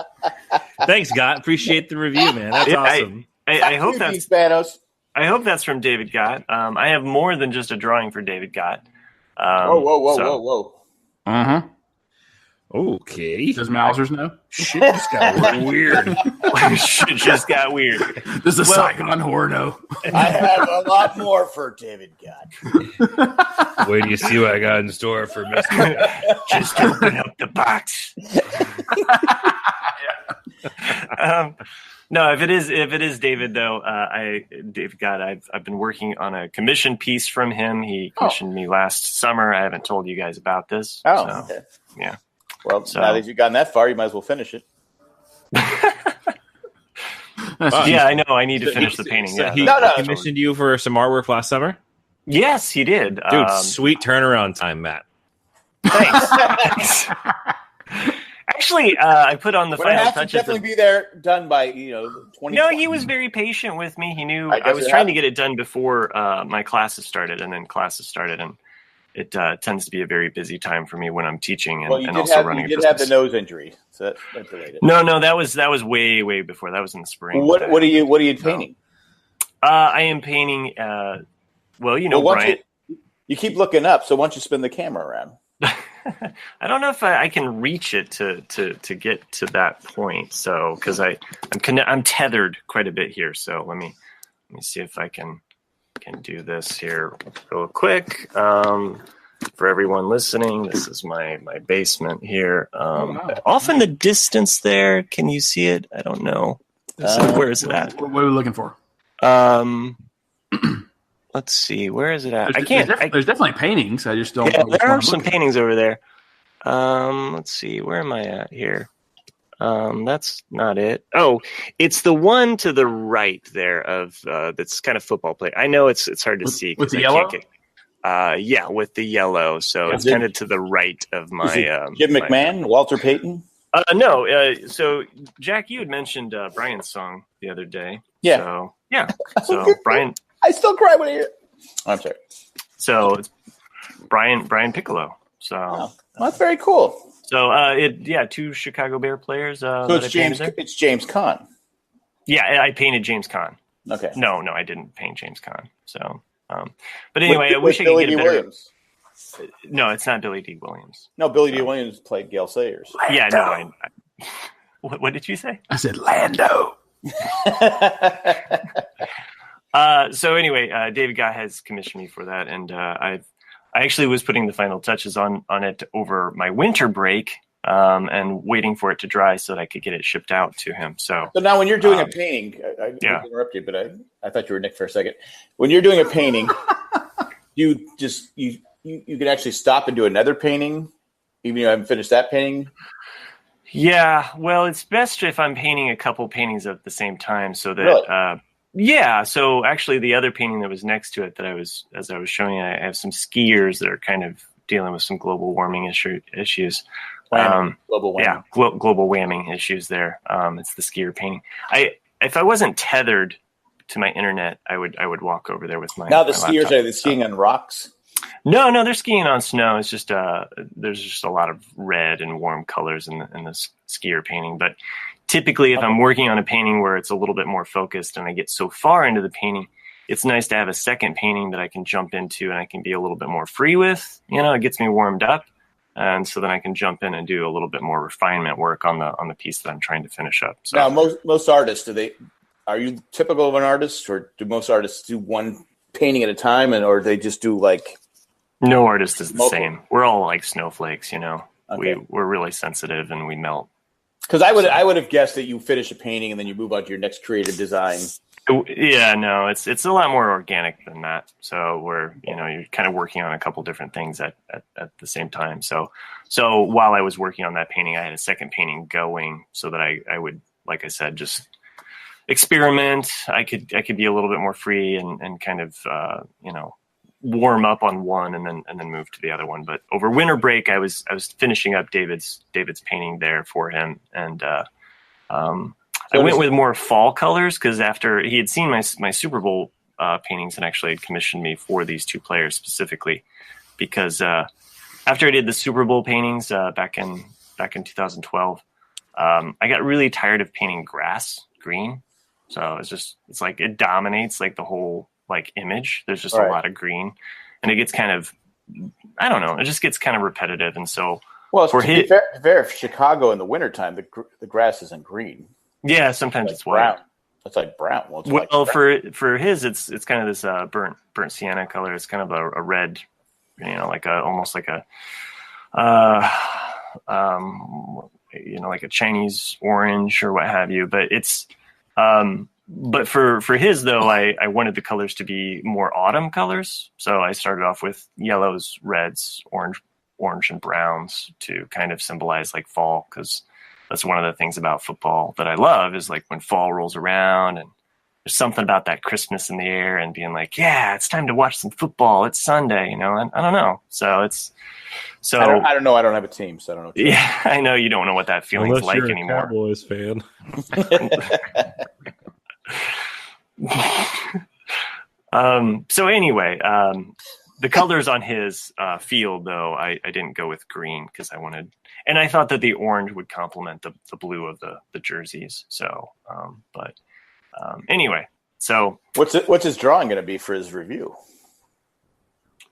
Thanks, Gott. Appreciate the review, man. That's awesome. I hope that's Spanos. I hope that's from David Gott. I have more than just a drawing for David Gott. Whoa. Uh-huh. Okay. Does Mausers know? Shit just got weird. Shit just got weird. Does the Saigon Horror know? I have a lot more for David Gott. Wait till you see what I got in store for Mr. Just open up the box. No, if it is David though, David Gott, I've been working on a commission piece from him. He commissioned me last summer. I haven't told you guys about this. Okay. Yeah. Well, now that you've gotten that far, you might as well finish it. Yeah, I know. I need to finish the painting. So yeah, he commissioned you for some artwork last summer? Yes, he did. Dude, sweet turnaround time, Matt. Thanks. Actually, I put on the final touches. Definitely be there done by 20. No, he was very patient with me. He knew I was trying to get it done before my classes started, and then classes started, and it tends to be a very busy time for me when I'm teaching and also running a business. You did have the nose injury, so that's related. No, that was way before. That was in the spring. What are you painting? I am painting. Brian. You keep looking up, so why don't you spin the camera around? I don't know if I can reach it to get to that point. So because I'm tethered quite a bit here. So let me see if I can do this here real quick. For everyone listening, this is my basement here. Off in the distance there, can you see it? I don't know. Where is it at? What are we looking for? Let's see. Where is it at? There's definitely paintings. I just don't. Yeah, there are some paintings over there. Let's see. Where am I at here? That's not it. Oh, it's the one to the right there of that's kind of football play. I know it's hard to see with the yellow. Yeah, with the yellow. So it's kind of to the right of my. Jim McMahon, Walter Payton. No. So Jack, you had mentioned Brian's song the other day. Yeah. So yeah. So Brian. I still cry when I hear it. I'm sorry. So it's Brian Piccolo. So well, that's very cool. So 2 Chicago Bear players. So it's James Caan. Yeah, I painted James Caan. Okay. No, I didn't paint James Caan. So, but anyway, I wish I could get a better. Williams. No, it's not Billy D. Williams. No, Billy D. Williams played Gale Sayers. Lando. Yeah, no. What did you say? I said Lando. So anyway, David Guy has commissioned me for that, and I actually was putting the final touches on it over my winter break, and waiting for it to dry so that I could get it shipped out to him. So now when you're doing a painting, I interrupt you, but I thought you were Nick for a second. When you're doing a painting, you can actually stop and do another painting, even if you haven't finished that painting. Yeah, well, it's best if I'm painting a couple paintings at the same time, so that really? Yeah. So actually, the other painting that was next to it as I was showing you, I have some skiers that are kind of dealing with some global warming issues. Global warming. Yeah, global whamming issues there. It's the skier painting. If I wasn't tethered to my internet, I would walk over there with my. Now the my skiers laptop. are they skiing on rocks? No, they're skiing on snow. It's just there's just a lot of red and warm colors in the skier painting. But typically, if I'm working on a painting where it's a little bit more focused and I get so far into the painting, it's nice to have a second painting that I can jump into and I can be a little bit more free with. It gets me warmed up, and so then I can jump in and do a little bit more refinement work on the piece that I'm trying to finish up. So. Now, most artists, are you typical of an artist, or do most artists do one painting at a time, or they just do like? No artist is the same. We're all like snowflakes, Okay. We're really sensitive and we melt. Because I would have guessed that you finish a painting and then you move on to your next creative design. Yeah, no, it's a lot more organic than that. So you're kind of working on a couple different things at the same time. So while I was working on that painting, I had a second painting going so that I would, like I said, just experiment. I could be a little bit more free and kind of warm up on one and then move to the other one. But over winter break, I was finishing up David's painting there for him, and I went with more fall colors because after he had seen my Super Bowl paintings and actually had commissioned me for these two players specifically, because after I did the Super Bowl paintings back in 2012, I got really tired of painting grass green. So it's like it dominates like the whole like image. There's just a lot of green, and it gets kind of, I don't know, it just gets kind of repetitive. And so, well, to be fair, Chicago in the wintertime, the grass isn't green. Yeah, sometimes it's brown. white. It's like brown. Well, for his, it's kind of this burnt sienna color. It's kind of a red, almost like a like a Chinese orange or what have you. But it's but for his though, I wanted the colors to be more autumn colors. So I started off with yellows, reds, orange and browns to kind of symbolize like fall, because that's one of the things about football that I love is like when fall rolls around and there's something about that crispness in the air and being like, yeah, it's time to watch some football. It's Sunday, and I don't know. So I don't know. I don't have a team, so I don't know. Yeah, I know you don't know what that feeling's Unless like you're anymore. A Cowboys fan. So anyway, the colors on his field, though, I didn't go with green because I wanted, and I thought that the orange would complement the blue of the jerseys. So, anyway, so what's his drawing going to be for his review?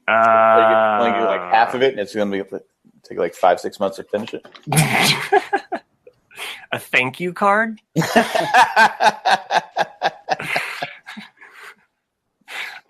Are you going to do like half of it, and it's going to take like 5-6 months to finish it? A thank you card.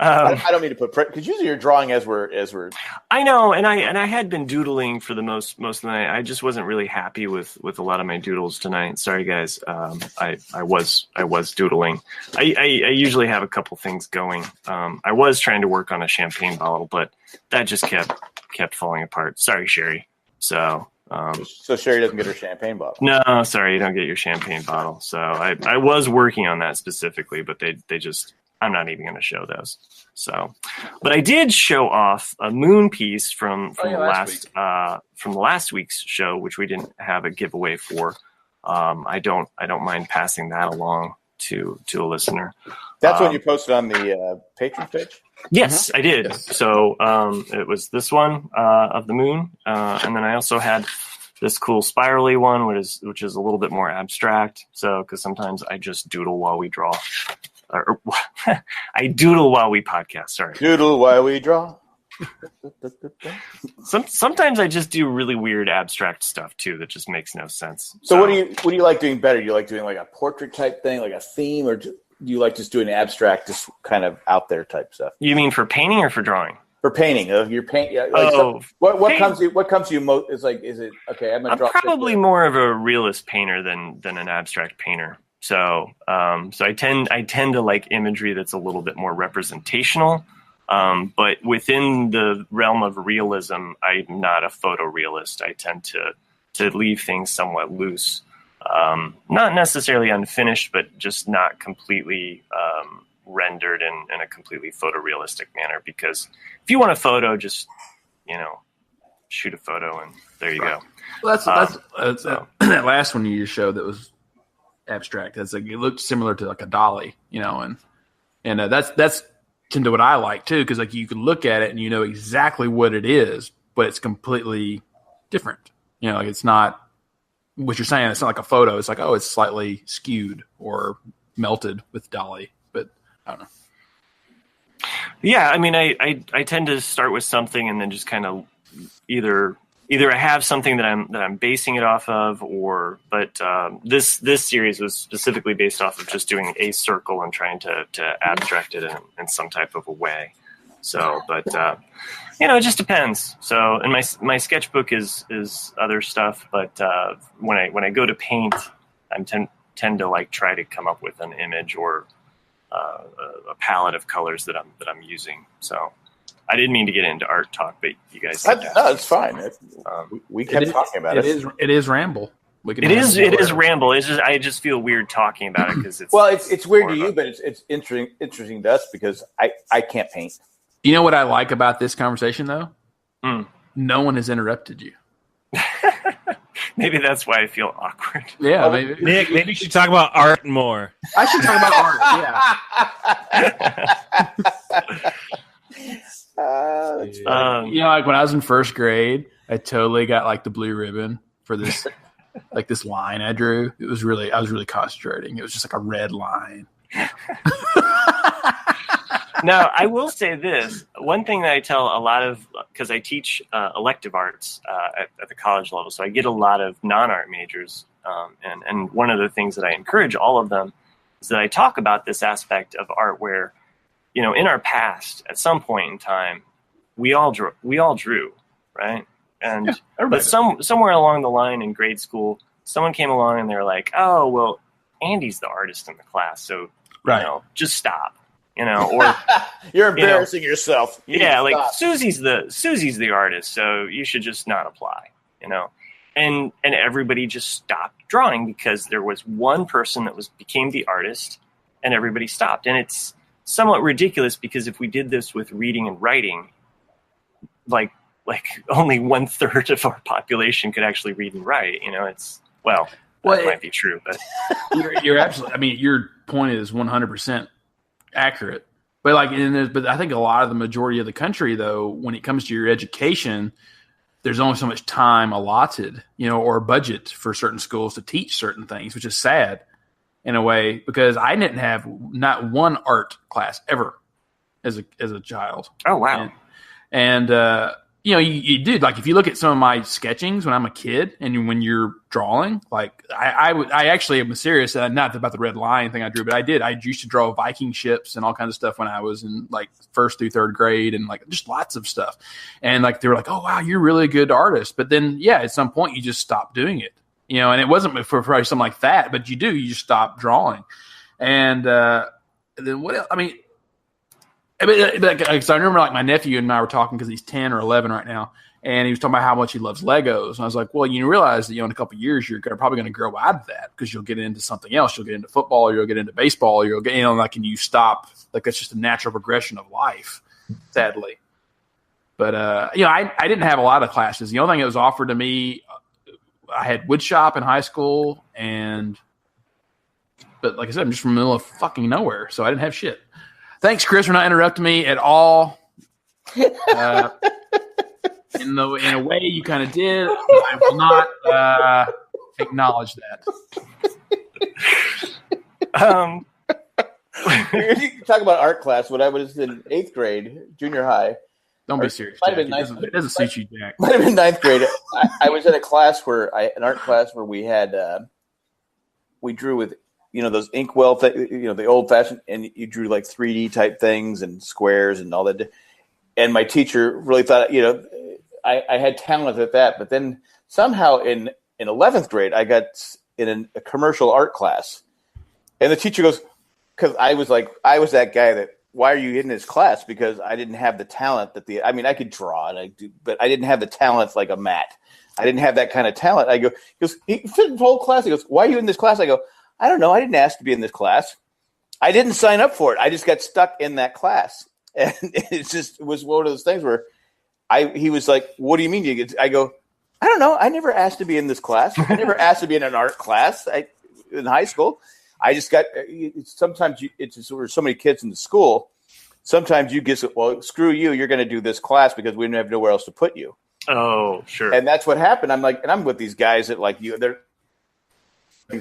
I don't mean to put because usually you're drawing as we're. I know, and I had been doodling for the most of the night. I just wasn't really happy with a lot of my doodles tonight. Sorry, guys. I was doodling. I usually have a couple things going. I was trying to work on a champagne bottle, but that just kept falling apart. Sorry, Sherry. So Sherry doesn't get her champagne bottle. No, sorry, you don't get your champagne bottle. So I was working on that specifically, but they just. I'm not even going to show those. So, but I did show off a moon piece from the last week's show, which we didn't have a giveaway for. I don't mind passing that along to a listener. That's when you posted on the Patreon page? Yes, I did. So it was this one of the moon, and then I also had this cool spirally one, which is a little bit more abstract. So because sometimes I just doodle while we draw. I doodle while we podcast. Sorry. Doodle while we draw. Sometimes I just do really weird abstract stuff too that just makes no sense. So what do you like doing better? Do you like doing like a portrait type thing, like a theme, or do you like just doing abstract, just kind of out there type stuff? You mean for painting or for drawing? For painting, your paint. Yeah, like what comes to you most? Is it okay? I'm probably more of a realist painter than an abstract painter. So I tend to like imagery that's a little bit more representational. But within the realm of realism, I'm not a photorealist. I tend to leave things somewhat loose, not necessarily unfinished, but just not completely rendered in a completely photorealistic manner. Because if you want a photo, just shoot a photo and there you go. Well, that's that last one you just showed that was abstract. That's like, it looked similar to like a dolly, and that's tend to what I like too, because like you can look at it and you know exactly what it is, but it's completely different. Like it's not what you're saying. It's not like a photo. It's like, oh, it's slightly skewed or melted with dolly, but I don't know. Yeah, I mean, I tend to start with something and then just kind of either I have something that I'm basing it off of, but this series was specifically based off of just doing a circle and trying to abstract it in some type of a way. So, but it just depends. So, and my sketchbook is other stuff, but when I go to paint, I tend to like try to come up with an image or a palette of colors that I'm using. So. I didn't mean to get into art talk, but you guys. No, it's fine. We kept talking about it. It is ramble. It is ramble. It's just I just feel weird talking about it because it's. Well, it's weird to you, but it's interesting to us because I can't paint. You know what I like about this conversation though? No one has interrupted you. Maybe that's why I feel awkward. Yeah, maybe. Nick, maybe you should talk about art more. I should talk about art. Yeah. Like when I was in first grade, I totally got like the blue ribbon for this, like this line I drew. I was really concentrating. It was just like a red line. Now, I will say this. One thing that I tell a lot of, because I teach elective arts at the college level, so I get a lot of non-art majors. And one of the things that I encourage all of them is that I talk about this aspect of art where, in our past, at some point in time, we all drew, right? And but somewhere along the line in grade school, someone came along and they're like, "Oh, well, Andy's the artist in the class, so just stop." Or you're embarrassing yourself. Like Susie's the artist, so you should just not apply. And everybody just stopped drawing because there was one person that became the artist, and everybody stopped. And it's somewhat ridiculous because if we did this with reading and writing, like only 1/3 of our population could actually read and write. That might be true, but you're absolutely. I mean, your point is 100% accurate. But I think a lot of the majority of the country, though, when it comes to your education, there's only so much time allotted, or budget for certain schools to teach certain things, which is sad in a way, because I didn't have not one art class ever as a child. Oh, wow. And you did, like, if you look at some of my sketchings when I'm a kid and when you're drawing, like I actually am serious, not about the red line thing I drew, but I used to draw Viking ships and all kinds of stuff when I was in like 1st through 3rd grade and like just lots of stuff. And like, they were like, "Oh, wow, you're really a good artist." But then, at some point you just stop doing it, and it wasn't for probably something like that, but you just stop drawing. And then what else? I mean, so I remember like my nephew and I were talking because he's 10 or 11 right now, and he was talking about how much he loves Legos. And I was like, well, you realize that in a couple of years you're probably going to grow out of that because you'll get into something else. You'll get into football, or you'll get into baseball, or you'll get and you stop. Like that's just a natural progression of life, sadly. But I didn't have a lot of classes. The only thing that was offered to me, I had wood shop in high school, but like I said, I'm just from the middle of fucking nowhere, so I didn't have shit. Thanks, Chris, for not interrupting me at all. In a way, you kind of did. I will not acknowledge that. You talk about art class. When I was in 8th grade, junior high. Don't be serious. It doesn't suit you, Jack. Might have been 9th grade. I was in a class an art class where we had we drew with those inkwell, the old fashioned, and you drew like 3D type things and squares and all that. And my teacher really thought I had talent at that. But then somehow in 11th grade, I got in a commercial art class, and the teacher goes, because I was that guy that. Why are you in this class? Because I didn't have the talent I could draw but I didn't have the talent like a Matt. I didn't have that kind of talent. He fit the whole class. He goes, why are you in this class? I go, I don't know. I didn't ask to be in this class. I didn't sign up for it. I just got stuck in that class. And it was one of those things where he was like, what do you mean? I go, I don't know. I never asked to be in this class. I never asked to be in an art class in high school. I just got sometimes there's so many kids in the school. Sometimes you get, well, screw you. You're going to do this class because we don't have nowhere else to put you. Oh, sure. And that's what happened. I'm like, and I'm with these guys that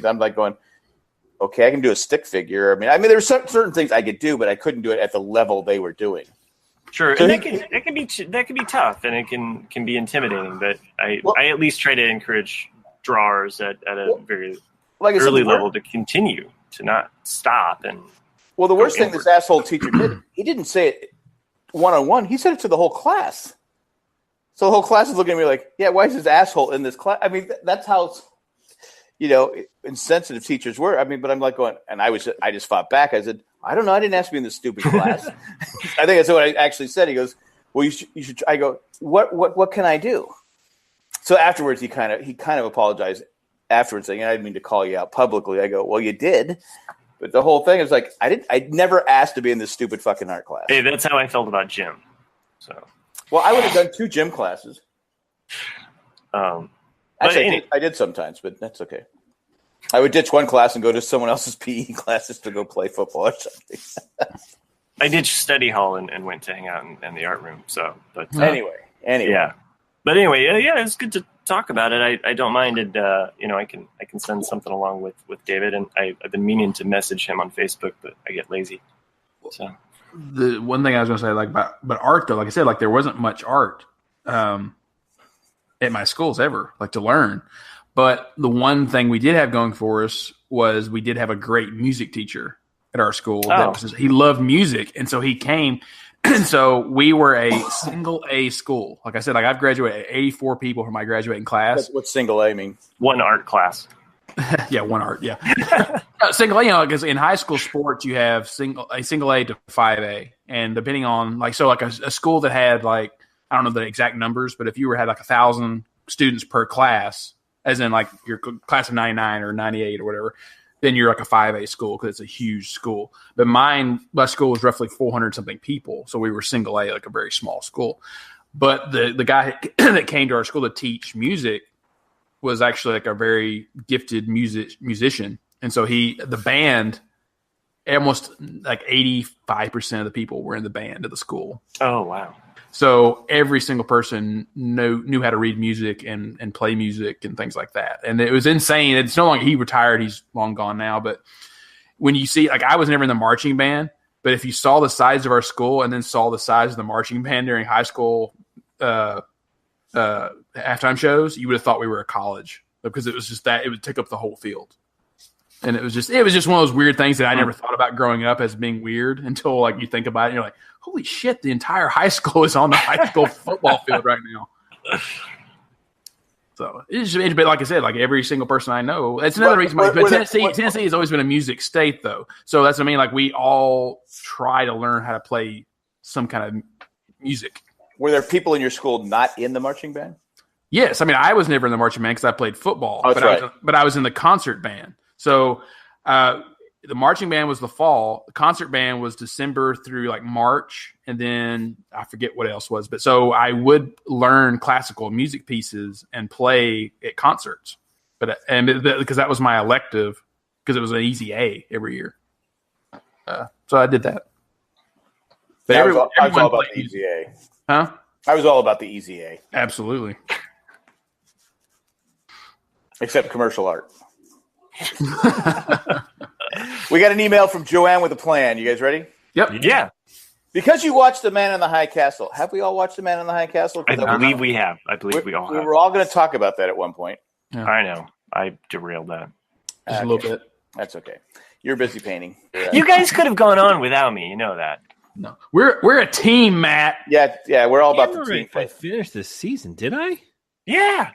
I'm like going, okay, I can do a stick figure. I mean, there's certain things I could do, but I couldn't do it at the level they were doing. Sure, so and that can be tough, and it can be intimidating. But I at least try to encourage drawers at a very early level to continue, to not stop. And the worst thing this asshole teacher did, he didn't say it one-on-one. He said it to the whole class. So the whole class is looking at me like, yeah, why is this asshole in this class? I mean, that's how, insensitive teachers were. I mean, but I'm like going, and I just fought back. I said, I don't know. I didn't ask to be in this stupid class. I think that's what I actually said. He goes, well, you should. I go, what can I do? So afterwards, he kind of apologized afterwards, saying, I didn't mean to call you out publicly. I go, well, you did. But the whole thing is like, I never asked to be in this stupid fucking art class. Hey, that's how I felt about gym. So, well, I would have done 2 gym classes. Actually, I did sometimes, but that's okay. I would ditch one class and go to someone else's PE classes to go play football or something. I ditched study hall and went to hang out in the art room. So, but anyway, yeah. But anyway, yeah, it's good to talk about it. I don't mind it. I can send something along with David, and I've been meaning to message him on Facebook, but I get lazy. So the one thing I was going to say, but art though, like I said, there wasn't much art at my schools ever, to learn. But the one thing we did have going for us was we did have a great music teacher at our school. Oh. He loved music, and so he came. And so we were a single A school. Like I said, I've graduated 84 people from my graduating class. What's single A mean? One art class. Yeah, one art. Yeah, single A. Because in high school sports, you have single A to 5A, and depending on a school that had I don't know the exact numbers, but if you had 1,000 students per class, as in your class of 99 or 98 or whatever, then you're a 5A school because it's a huge school. But my school was roughly 400 something people, so we were single A, a very small school. But the guy that came to our school to teach music was actually a very gifted musician, and so the band, almost 85% of the people were in the band of the school. Oh wow! So every single person knew how to read music and play music and things like that. And it was insane. It's no longer, he retired. He's long gone now. But when you see, I was never in the marching band, but if you saw the size of our school and then saw the size of the marching band during high school halftime shows, you would have thought we were a college, because it was just that it would take up the whole field. And it was just one of those weird things that I never thought about growing up as being weird until you think about it and you're like, holy shit, the entire high school is on the high school football field right now. So it's a bit, like I said, every single person I know. That's another reason why. But Tennessee has always been a music state, though. So that's what I mean. We all try to learn how to play some kind of music. Were there people in your school not in the marching band? Yes, I was never in the marching band because I played football. Oh, that's right. But I was in the concert band. So the marching band was the fall. The concert band was December through March, and then I forget what else was. But so I would learn classical music pieces and play at concerts, because that was my elective, because it was an easy A every year. So I did that. But I was all about the easy A. Huh? I was all about the easy A. Absolutely. Except commercial art. We got an email from Joanne with a plan. You guys ready? Yep. Yeah. Because you watched The Man in the High Castle. Have we all watched The Man in the High Castle? I believe we have. I believe we all have. We were all going to talk about that at one point. Yeah. I know. I derailed that. Just a little bit. That's okay. You're busy painting. You guys could have gone on without me. You know that. No, we're a team, Matt. Yeah. We're all about the team. I finished this season, did I? Yeah,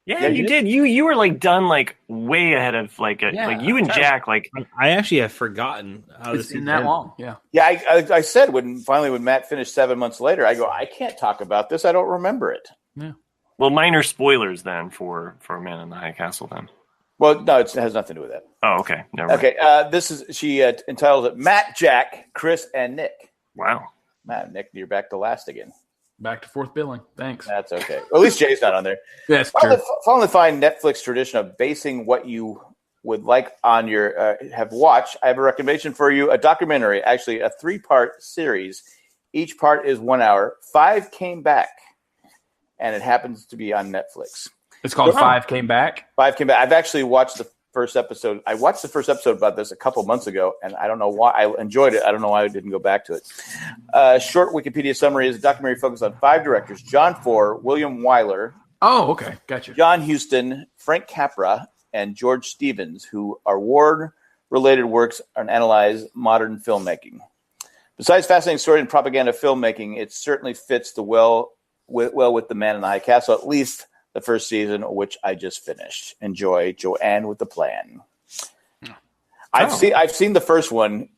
you did. You were like done like way ahead of like you and Jack. Like I actually have forgotten how this is that long. Yeah. I said when Matt finished 7 months later, I go, I can't talk about this. I don't remember it. Yeah. Well, minor spoilers then for Man in the High Castle then. Well, no, it has nothing to do with that. Oh, okay. Never mind. Okay. This is she entitled it Matt, Jack, Chris, and Nick. Wow. Matt and Nick, you're back to last again. Back to fourth billing. Thanks. That's okay. Well, at least Jay's not on there. Yes, true. Following the fine Netflix tradition of basing what you would like on your have watched, I have a recommendation for you. A documentary, actually a 3-part series. Each part is 1 hour. 5 came back, and it happens to be on Netflix. It's called 5 Came Back? 5 Came Back. I've actually watched the first episode. I watched the first episode about this a couple months ago, and I don't know why. I enjoyed it. I don't know why I didn't go back to it. Short Wikipedia summary is a documentary focused on 5 directors: John Ford, William Wyler. Oh, okay. Gotcha. John Huston, Frank Capra, and George Stevens, who are war-related works and analyze modern filmmaking. Besides fascinating story and propaganda filmmaking, it certainly fits well with The Man in the High Castle, at least the first season, which I just finished. Enjoy, Joanne with the plan. I've seen the first one.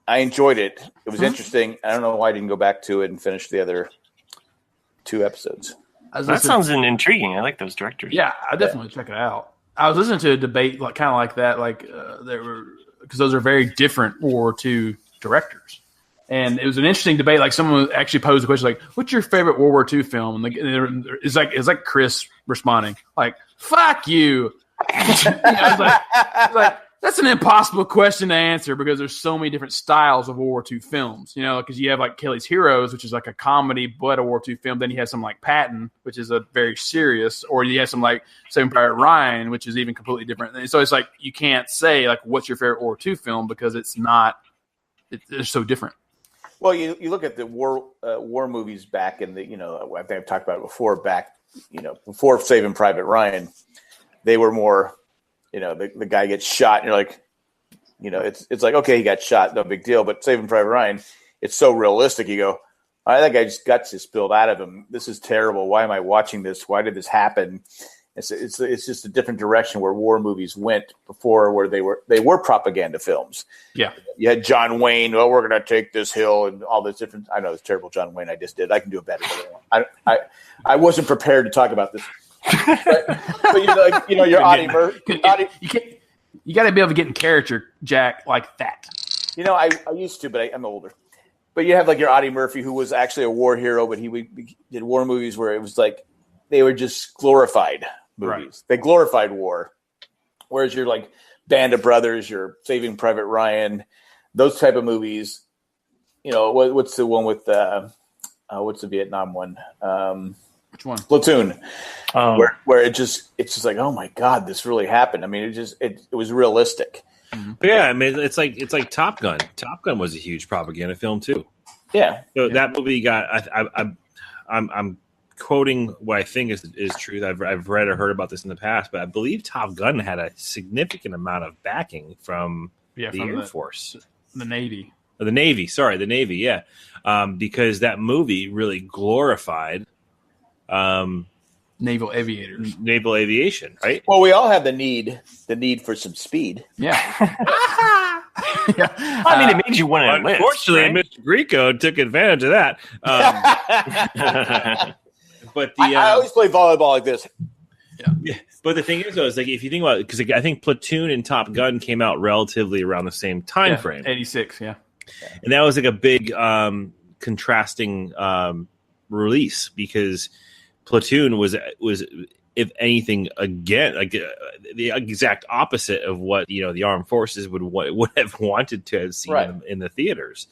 I enjoyed it. It was interesting. I don't know why I didn't go back to it and finish the other 2 episodes. That sounds intriguing. I like those directors. Yeah, I definitely check it out. I was listening to a debate kind of like that, because those are very different World War II directors. And it was an interesting debate. Like someone actually posed the question, like, "What's your favorite World War II film?" And it's like Chris responding, like, "Fuck you." It's like that's an impossible question to answer because there's so many different styles of World War II films. Because you have like Kelly's Heroes, which is like a comedy but a World War II film. Then you have some like Patton, which is a very serious, or you have some like Saving Private Ryan, which is even completely different. And so it's like you can't say like what's your favorite World War II film because it's not. They're so different. Well, you look at the war movies back in the, I think I've talked about it before, before Saving Private Ryan, they were more, the guy gets shot and you're like, it's like, okay, he got shot, no big deal. But Saving Private Ryan, it's so realistic. You go, all right, that guy just guts just spilled out of him. This is terrible. Why am I watching this? Why did this happen? It's just a different direction where war movies went before, where they were propaganda films. Yeah, you had John Wayne. Oh, we're going to take this hill and all this different. I know it's terrible, John Wayne. I just did. I can do a better one. I wasn't prepared to talk about this. but your Audie Murphy. You got to be able to get in character, Jack, like that. I used to, but I'm older. But you have like your Audie Murphy, who was actually a war hero, but he did war movies where it was like they were just glorified movies. Right. They glorified war. Whereas you're like Band of Brothers, you're Saving Private Ryan, those type of movies. What's the one with what's the Vietnam one? Which one? Platoon. Where it's just like, oh my God, this really happened. I mean, it was realistic. But yeah, I mean, it's like Top Gun. Top Gun was a huge propaganda film too. Yeah. So that movie got. I'm quoting what I think is truth. I've read or heard about this in the past, but I believe Top Gun had a significant amount of backing from the Air Force, the Navy. The Navy. Yeah, because that movie really glorified naval aviators, naval aviation, right? Well, we all have the need for some speed. Yeah. Yeah. I mean, it made you want to enlist. Unfortunately, right? Mr. Grieco took advantage of that. But I always play volleyball like this. Yeah. But the thing is, though, is like if you think about it, because I think Platoon and Top Gun came out relatively around the same time frame, 86, yeah, and that was like a big contrasting release because Platoon was if anything again like the exact opposite of what the armed forces would have wanted to have seen in the theaters.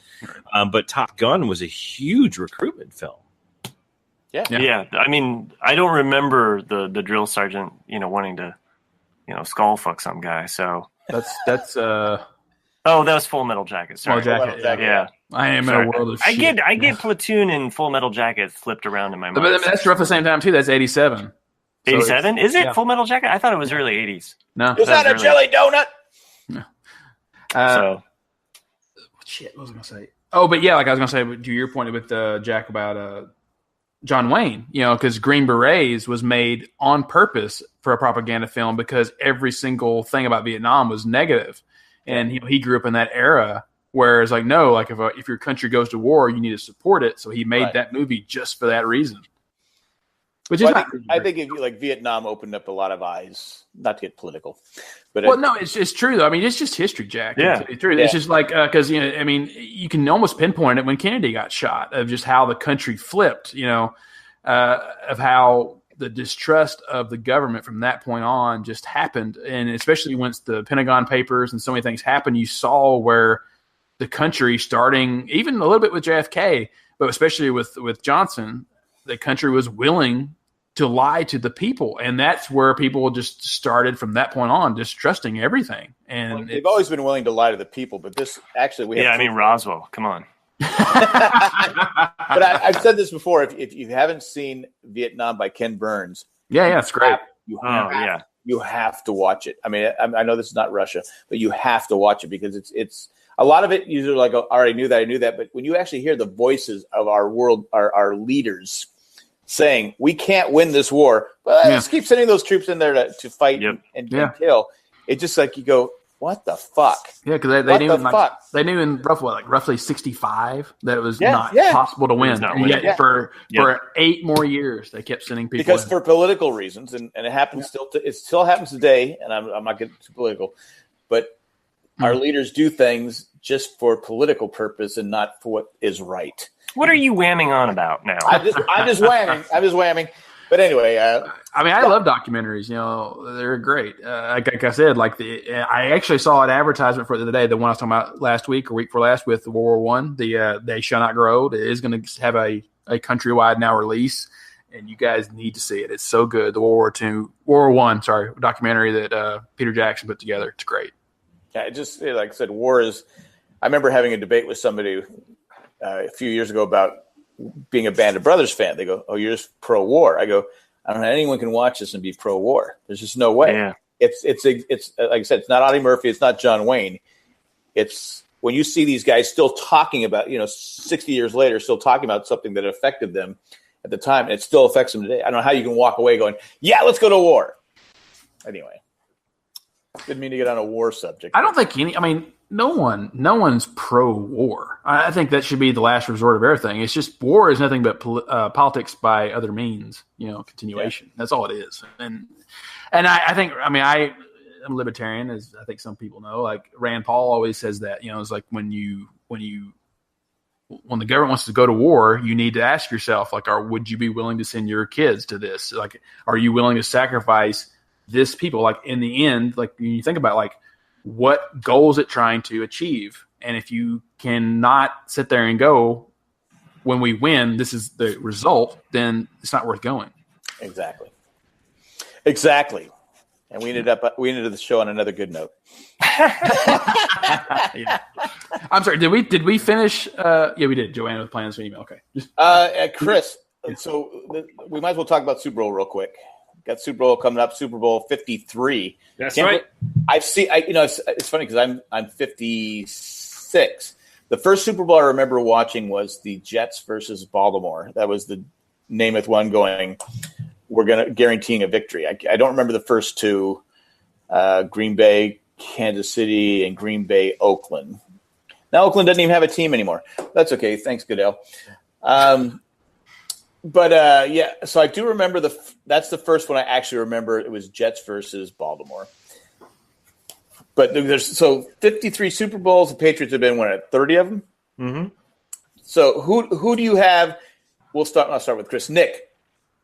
But Top Gun was a huge recruitment film. Yeah. I mean, I don't remember the drill sergeant, wanting to, skull fuck some guy. So that's Oh, that was Full Metal Jacket. Sorry. Full Metal Jacket. Yeah. I am in a world of shit. I get Platoon and Full Metal Jacket flipped around in my mind. But that's roughly the same time, too. That's 87. 87? Is it Full Metal Jacket? I thought it was early 80s. No. Is that a jelly donut? No. Shit, what was I going to say? Oh, but yeah, like I was going to say, to your point with Jack about John Wayne, because Green Berets was made on purpose for a propaganda film because every single thing about Vietnam was negative. And he grew up in that era where it's like, no, like if your country goes to war, you need to support it. So he made that movie just for that reason. Which is I think if Vietnam opened up a lot of eyes, not to get political, but no, it's true though. I mean, it's just history, Jack. Yeah, it's true. Yeah. It's just like because I mean, you can almost pinpoint it when Kennedy got shot of just how the country flipped. Of how the distrust of the government from that point on just happened, and especially once the Pentagon Papers and so many things happened, you saw where the country, starting even a little bit with JFK, but especially with Johnson, the country was willing to lie to the people, and that's where people just started from that point on, distrusting everything. And they've always been willing to lie to the people, but this actually Roswell. Come on. But I've said this before. If you haven't seen Vietnam by Ken Burns, it's great. You have to watch it. I mean, I know this is not Russia, but you have to watch it because it's a lot of it. You're like, oh, I already knew that, I knew that. But when you actually hear the voices of our world, our leaders saying, we can't win this war, but let's keep sending those troops in there to fight and kill. It's just like you go, what the fuck? Yeah, because they knew in roughly 65 that it was not possible to win. And yet for 8 more years they kept sending people because for political reasons, and it happens it still happens today. And I'm not getting too political, but our leaders do things just for political purpose and not for what is right. What are you whamming on about now? I'm just whamming. But anyway, I love documentaries. They're great. Like I said, I actually saw an advertisement for it the other day. The one I was talking about last week or week before last with World War I. The They Shall Not Grow. It is going to have a countrywide now release, and you guys need to see it. It's so good. The World War I documentary that Peter Jackson put together. It's great. Yeah, it just like I said, war is. I remember having a debate with somebody a few years ago about being a Band of Brothers fan. They go, "Oh, you're just pro-war." I go, "I don't know. Anyone can watch this and be pro-war. There's just no way." Yeah. It's like I said, it's not Audie Murphy. It's not John Wayne. It's when you see these guys still talking about, 60 years later, still talking about something that affected them at the time, and it still affects them today. I don't know how you can walk away going, "Yeah, let's go to war." Anyway, didn't mean to get on a war subject. I don't think no one's pro-war. I think that should be the last resort of everything. It's just war is nothing but politics by other means, continuation. Yeah. That's all it is. And I think, I'm libertarian, as I think some people know. Like Rand Paul always says that, it's like when the government wants to go to war, you need to ask yourself, would you be willing to send your kids to this? Like, are you willing to sacrifice this people? Like in the end, like when you think about what goal is it trying to achieve? And if you cannot sit there and go, when we win, this is the result, then it's not worth going. Exactly. And we ended the show on another good note. Yeah. I'm sorry. Did we finish? Yeah, we did. Joanna was playing this email. Okay. Chris. So we might as well talk about Super Bowl real quick. Got Super Bowl coming up, Super Bowl 53. That's right. It's funny because I'm 56. The first Super Bowl I remember watching was the Jets versus Baltimore. That was the Namath one going, we're guaranteeing a victory. I don't remember the first two, Green Bay, Kansas City, and Green Bay, Oakland. Now Oakland doesn't even have a team anymore. That's okay. Thanks, Goodell. So I do remember that's the first one I actually remember. It was Jets versus Baltimore. But there's 53 Super Bowls. The Patriots have been at 30 of them. Mm-hmm. So who do you have? I'll start with Chris. Nick,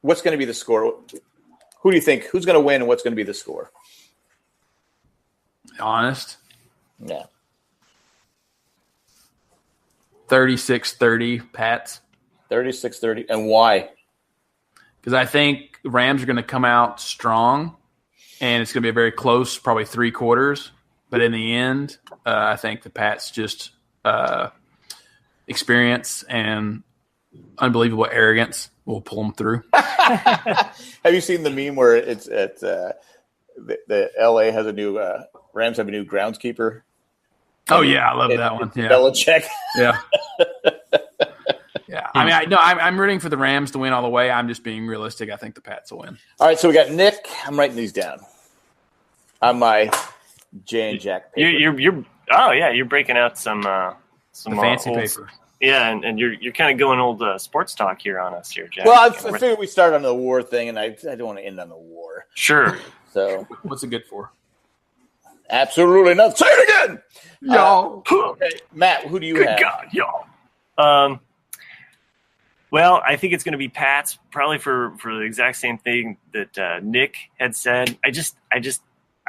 what's going to be the score? Who do you think? Who's going to win, and what's going to be the score? Honest. Yeah. 36-30 Pats. 36-30. And why? Because I think Rams are going to come out strong, and it's going to be a very close, probably 3 quarters. But in the end, I think the Pats just experience and unbelievable arrogance will pull them through. Have you seen the meme where it's at the LA has a new Rams have a new groundskeeper? Oh yeah, I love that one. Yeah, Belichick. Yeah. Yeah, I mean, I'm rooting for the Rams to win all the way. I'm just being realistic. I think the Pats will win. All right, so we got Nick. I'm writing these down on my Jay and Jack paper. You're breaking out some fancy old, paper. Yeah, and you're kind of going old sports talk here on us here, Jack. Well, I figured we start on the war thing, and I don't want to end on the war. Sure. So what's it good for? Absolutely nothing. Say it again, y'all. Okay, Matt, who do you have? Good God, y'all. Well, I think it's going to be Pats, probably for the exact same thing that Nick had said. I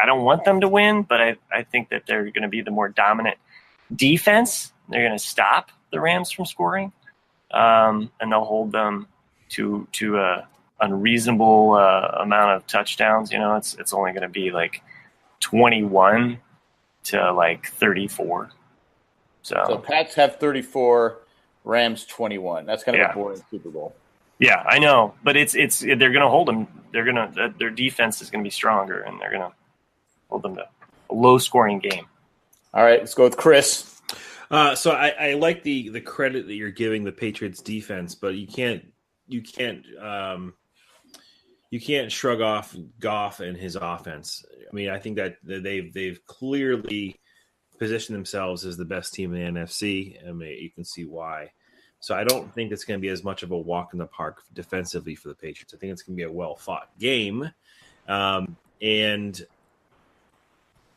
don't want them to win, but I think that they're going to be the more dominant defense. They're going to stop the Rams from scoring, and they'll hold them to a unreasonable amount of touchdowns. You know, it's only going to be like 21 to like 34. So Pats have 34. Rams 21. That's kind of a boring Super Bowl. Yeah, I know, but it's they're going to hold them. Their defense is going to be stronger, and they're going to hold them to a low scoring game. All right, let's go with Chris. So I like the credit that you're giving the Patriots defense, but you can't shrug off Goff and his offense. I mean, I think that they've clearly position themselves as the best team in the NFC. I mean, you can see why. So I don't think it's going to be as much of a walk in the park defensively for the Patriots. I think it's going to be a well-fought game. And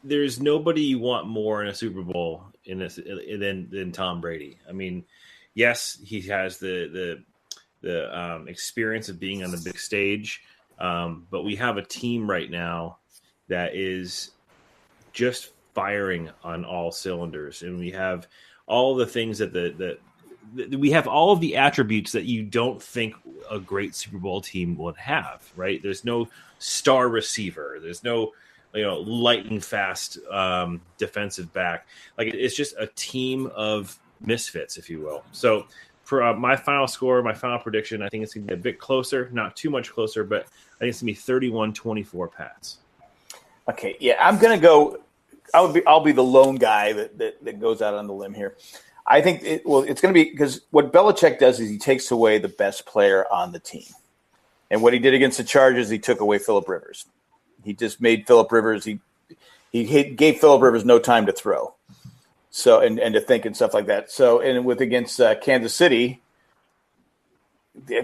there's nobody you want more in a Super Bowl than Tom Brady. I mean, yes, he has the experience of being on the big stage, but we have a team right now that is just firing on all cylinders, and we have all the things that we have all of the attributes that you don't think a great Super Bowl team would have, right? There's no star receiver. There's no, lightning fast defensive back. Like, it's just a team of misfits, if you will. So for my final score, my final prediction, I think it's going to be a bit closer, not too much closer, but I think it's going to be 31-24 Pats. Okay. Yeah. I'm going to go, I'll be the lone guy that goes out on the limb here. I think it's going to be, because what Belichick does is he takes away the best player on the team. And what he did against the Chargers, he took away Phillip Rivers. He just made Phillip Rivers, he gave Phillip Rivers no time to throw. So, and to think and stuff like that. So, and against Kansas City,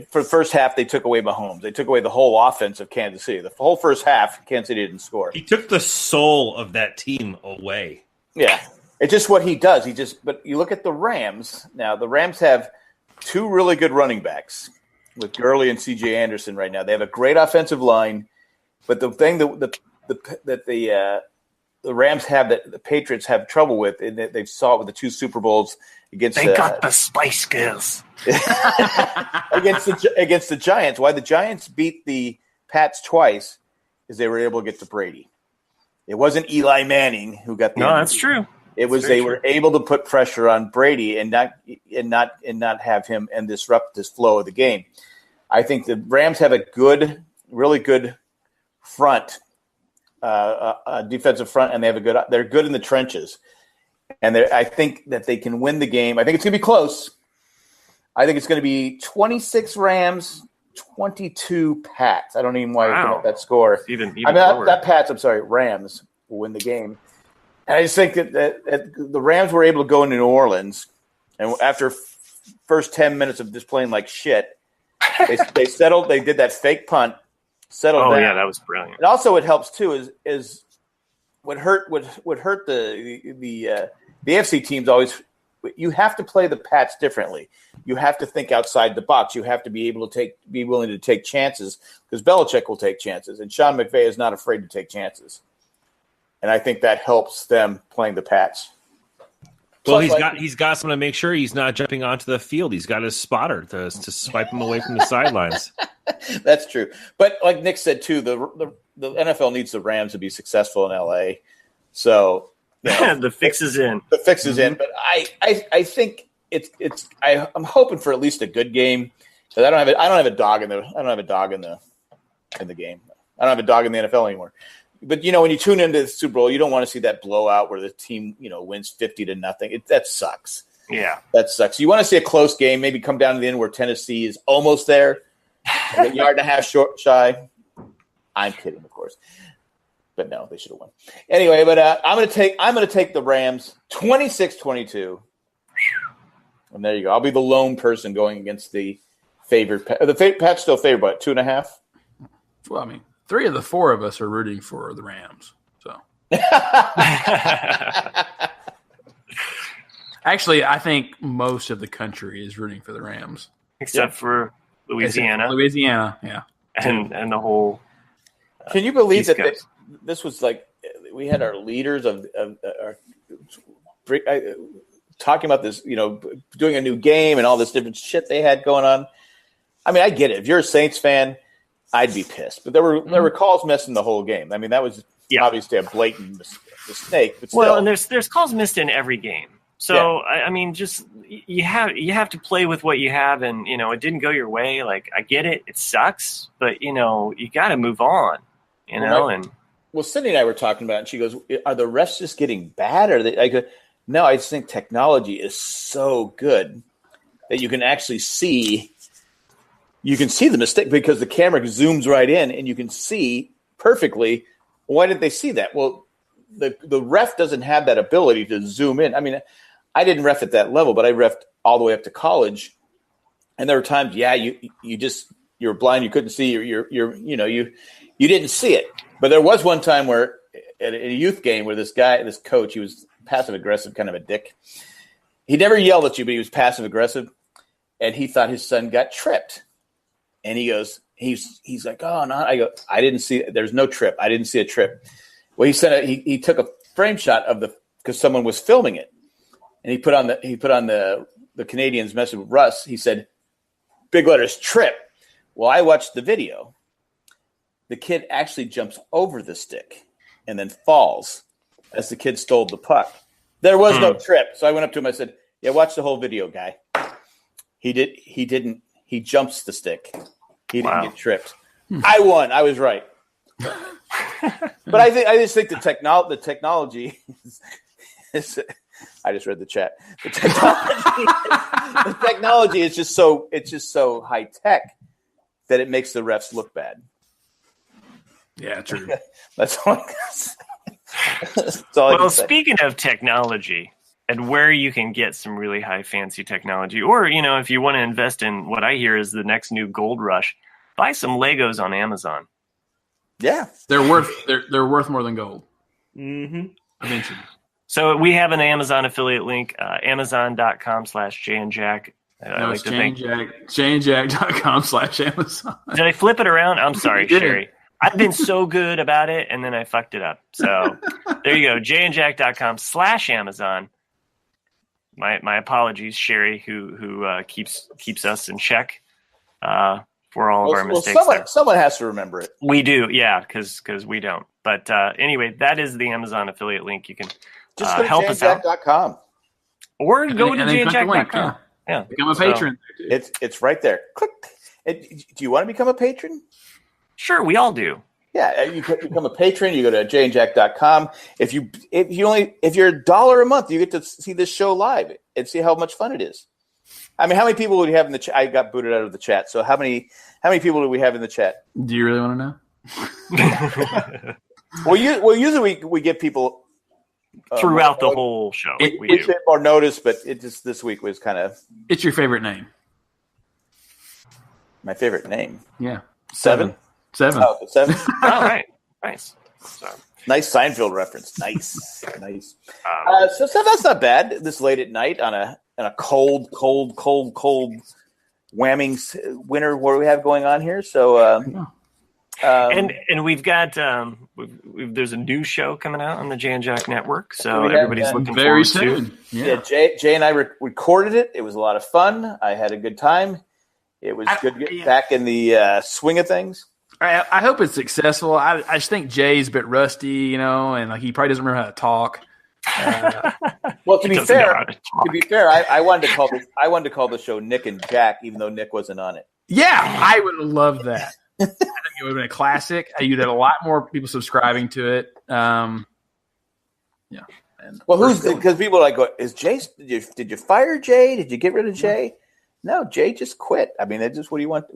for the first half, they took away Mahomes. They took away the whole offense of Kansas City. The whole first half, Kansas City didn't score. He took the soul of that team away. Yeah. It's just what he does. But you look at the Rams. Now, the Rams have two really good running backs with Gurley and C.J. Anderson right now. They have a great offensive line. But the thing that the Rams have that the Patriots have trouble with, and they saw it with the two Super Bowls against. They got the Spice Girls against the Giants. Why the Giants beat the Pats twice is they were able to get to Brady. It wasn't Eli Manning who got the. No, that's true. It was they were able to put pressure on Brady and not have him and disrupt this flow of the game. I think the Rams have a really good front. Defensive front, and they're good in the trenches, and I think that they can win the game. I think it's going to be close. I think it's going to be 26 Rams, 22 Pats. I don't even want to put that score. Even lower. That Pats. I'm sorry, Rams will win the game. And I just think that the Rams were able to go into New Orleans, and after first 10 minutes of just playing like shit, they settled. They did that fake punt. Settled down. Yeah, that was brilliant. And also, what helps too is what hurt the AFC teams always. You have to play the Pats differently. You have to think outside the box. You have to be willing to take chances, because Belichick will take chances, and Sean McVay is not afraid to take chances. And I think that helps them playing the Pats. Well, he's got someone to make sure he's not jumping onto the field. He's got his spotter to swipe him away from the sidelines. That's true. But like Nick said, too, the NFL needs the Rams to be successful in LA. So The fix is in. The fix is in. But I think I'm hoping for at least a good game. Because I don't have a dog in the game. I don't have a dog in the NFL anymore. But when you tune into the Super Bowl, you don't want to see that blowout where the team wins 50-0. That sucks. Yeah, that sucks. You want to see a close game, maybe come down to the end where Tennessee is almost there, a yard and a half shy. I'm kidding, of course, but no, they should have won anyway. But I'm going to take the Rams 26-22, and there you go. I'll be the lone person going against the favored. The Pats still favored, but 2.5. Well, I mean, 3 of the 4 of us are rooting for the Rams. So, actually, I think most of the country is rooting for the Rams, except for Louisiana. Yeah, and the whole. Can you believe that this was like we had our leaders of talking about this, doing a new game and all this different shit they had going on. I mean, I get it. If you're a Saints fan, I'd be pissed. But there were calls missing the whole game. I mean, that was obviously a blatant mistake. But still. Well, and there's calls missed in every game. So I mean, just you have to play with what you have, and it didn't go your way. Like, I get it, it sucks, but you got to move on. Well, Cindy and I were talking about it, and she goes, "Are the refs just getting bad?" Or I go, "No, I just think technology is so good that you can actually see." You can see the mistake because the camera zooms right in, and you can see perfectly. Why didn't they see that? Well, the ref doesn't have that ability to zoom in. I mean, I didn't ref at that level, but I refed all the way up to college, and there were times, you were blind, you couldn't see, you didn't see it. But there was one time where at a youth game where this coach, he was passive aggressive, kind of a dick. He never yelled at you, but he was passive aggressive, and he thought his son got tripped. And he goes, he's like, oh no! I go, I didn't see. There's no trip. I didn't see a trip. Well, he took a frame shot of because someone was filming it, and he put on the Canadians' message with Russ. He said, big letters, trip. Well, I watched the video. The kid actually jumps over the stick and then falls as the kid stole the puck. There was no trip, so I went up to him. I said, "Yeah, watch the whole video, guy." He didn't. He jumps the stick. He didn't get tripped. I won. I was right. But I just think the technology is I just read the chat. The technology is just so high tech that it makes the refs look bad. Yeah, true. That's all I can say. Well, speaking of technology, and where you can get some really high fancy technology, or if you want to invest in what I hear is the next new gold rush, buy some Legos on Amazon. Yeah, they're worth more than gold. Mm-hmm. Eventually. So we have an Amazon affiliate link, Amazon.com/JayandJack. No, it's JayandJack.com/Amazon. Did I flip it around? I'm sorry, Sherry. I've been so good about it, and then I fucked it up. So there you go, JayandJack.com/Amazon. My apologies, Sherry, who keeps us in check for all of our mistakes. Someone has to remember it. We do, yeah, because we don't. But anyway, that is the Amazon affiliate link. You can just go to help us out. JayandJack.com. Or go to JayandJack.com. Yeah, become a patron. It's right there. Click. Do you want to become a patron? Sure, we all do. Yeah, you can become a patron. You go to JayandJack.com. If you're $1 a month, you get to see this show live and see how much fun it is. I mean, how many people would we have in the chat? I got booted out of the chat. So how many people do we have in the chat? Do you really want to know? Well, usually we get people throughout the whole show. We should more notice, but it just this week was kind of. It's your favorite name. My favorite name. Yeah. 7. 7. Oh, 7. All right. Nice. Nice Seinfeld reference. Nice. So that's not bad. This late at night on a cold Waming winter what do we have going on here? So and we've got there's a new show coming out on the Jay and Jack Network, so everybody's looking very forward soon. to. Yeah, Jay and I recorded it. It was a lot of fun. I had a good time. It was good to get back in the swing of things. I hope it's successful. I just think Jay's a bit rusty, and like he probably doesn't remember how to talk. Well, to be fair, I wanted to call the show Nick and Jack, even though Nick wasn't on it. Yeah, I would have loved that. I think it would have been a classic. You'd had a lot more people subscribing to it. Yeah. Well, because people are like, is Jay? Did you fire Jay? Did you get rid of Jay? No, Jay just quit. I mean, that's just what he wanted.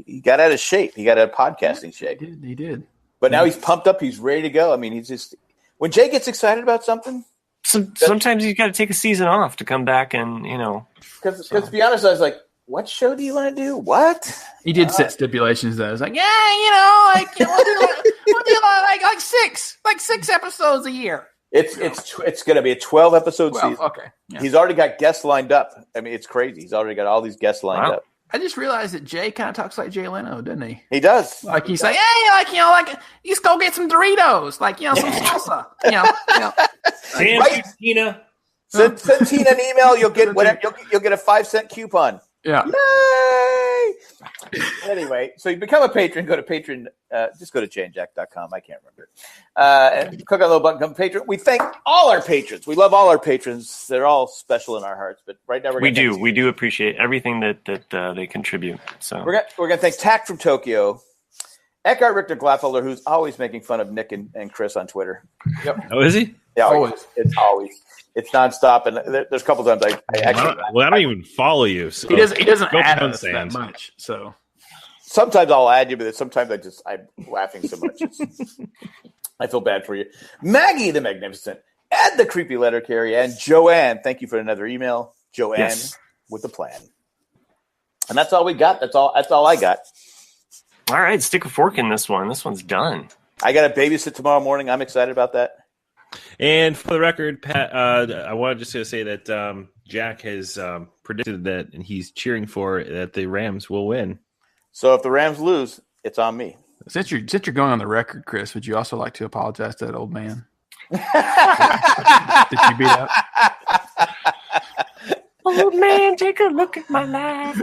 He got out of shape. He got out of podcasting shape. He did. But now he's pumped up. He's ready to go. I mean, he's just when Jay gets excited about something. Sometimes you got to take a season off to come back and Because to be honest, I was like, what show do you want to do? What? He did set stipulations though. I was like, we'll do like six episodes a year. It's going to be a 12 episode season. Okay. Yeah. He's already got guests lined up. I mean, it's crazy. He's already got all these guests lined up. I just realized that Jay kind of talks like Jay Leno, doesn't he? He does. Like he's like, hey, let's go get some Doritos, some salsa, Right? Tina. Send Tina an email. You'll get whatever. You'll get a 5-cent coupon. Yeah. Yay! Anyway, so you become a patron. Go to Patreon. Just go to jayandjack.com. I can't remember. And click on the little button. Become a patron. We thank all our patrons. We love all our patrons. They're all special in our hearts. But right now we do appreciate everything that they contribute. So we're gonna thank Tack from Tokyo, Eckhart Richter Glaffelder, who's always making fun of Nick and Chris on Twitter. Yep. Oh, is he? Yeah, always. It's always. It's nonstop, and there's a couple times I actually. I don't even follow you. So he doesn't add us that much. So sometimes I'll add you, but sometimes I'm laughing so much. I feel bad for you, Maggie the Magnificent, Ed the Creepy Letter Carrier, and Joanne. Thank you for another email, Joanne with a plan. And that's all we got. That's all I got. All right, stick a fork in this one. This one's done. I got to babysit tomorrow morning. I'm excited about that. And for the record, Pat, I wanted just to say that Jack has predicted that, and he's cheering for that the Rams will win. So if the Rams lose, it's on me. Since you're going on the record, Chris, would you also like to apologize to that old man? Did you beat up? Old man, take a look at my life.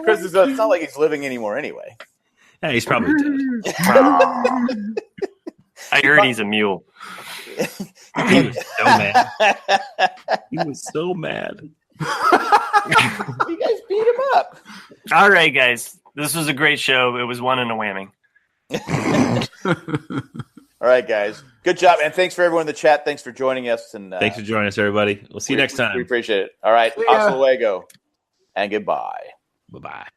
Chris, it's not like he's living anymore anyway. Yeah, he's probably dead. I heard he's a mule. He was so mad. He was so mad. You guys beat him up. All right, guys. This was a great show. It was one in a whamming. All right, guys. Good job. And thanks for everyone in the chat. Thanks for joining us. And thanks for joining us, everybody. We'll see you next time. We appreciate it. All right. Hasta luego. And goodbye. Bye-bye.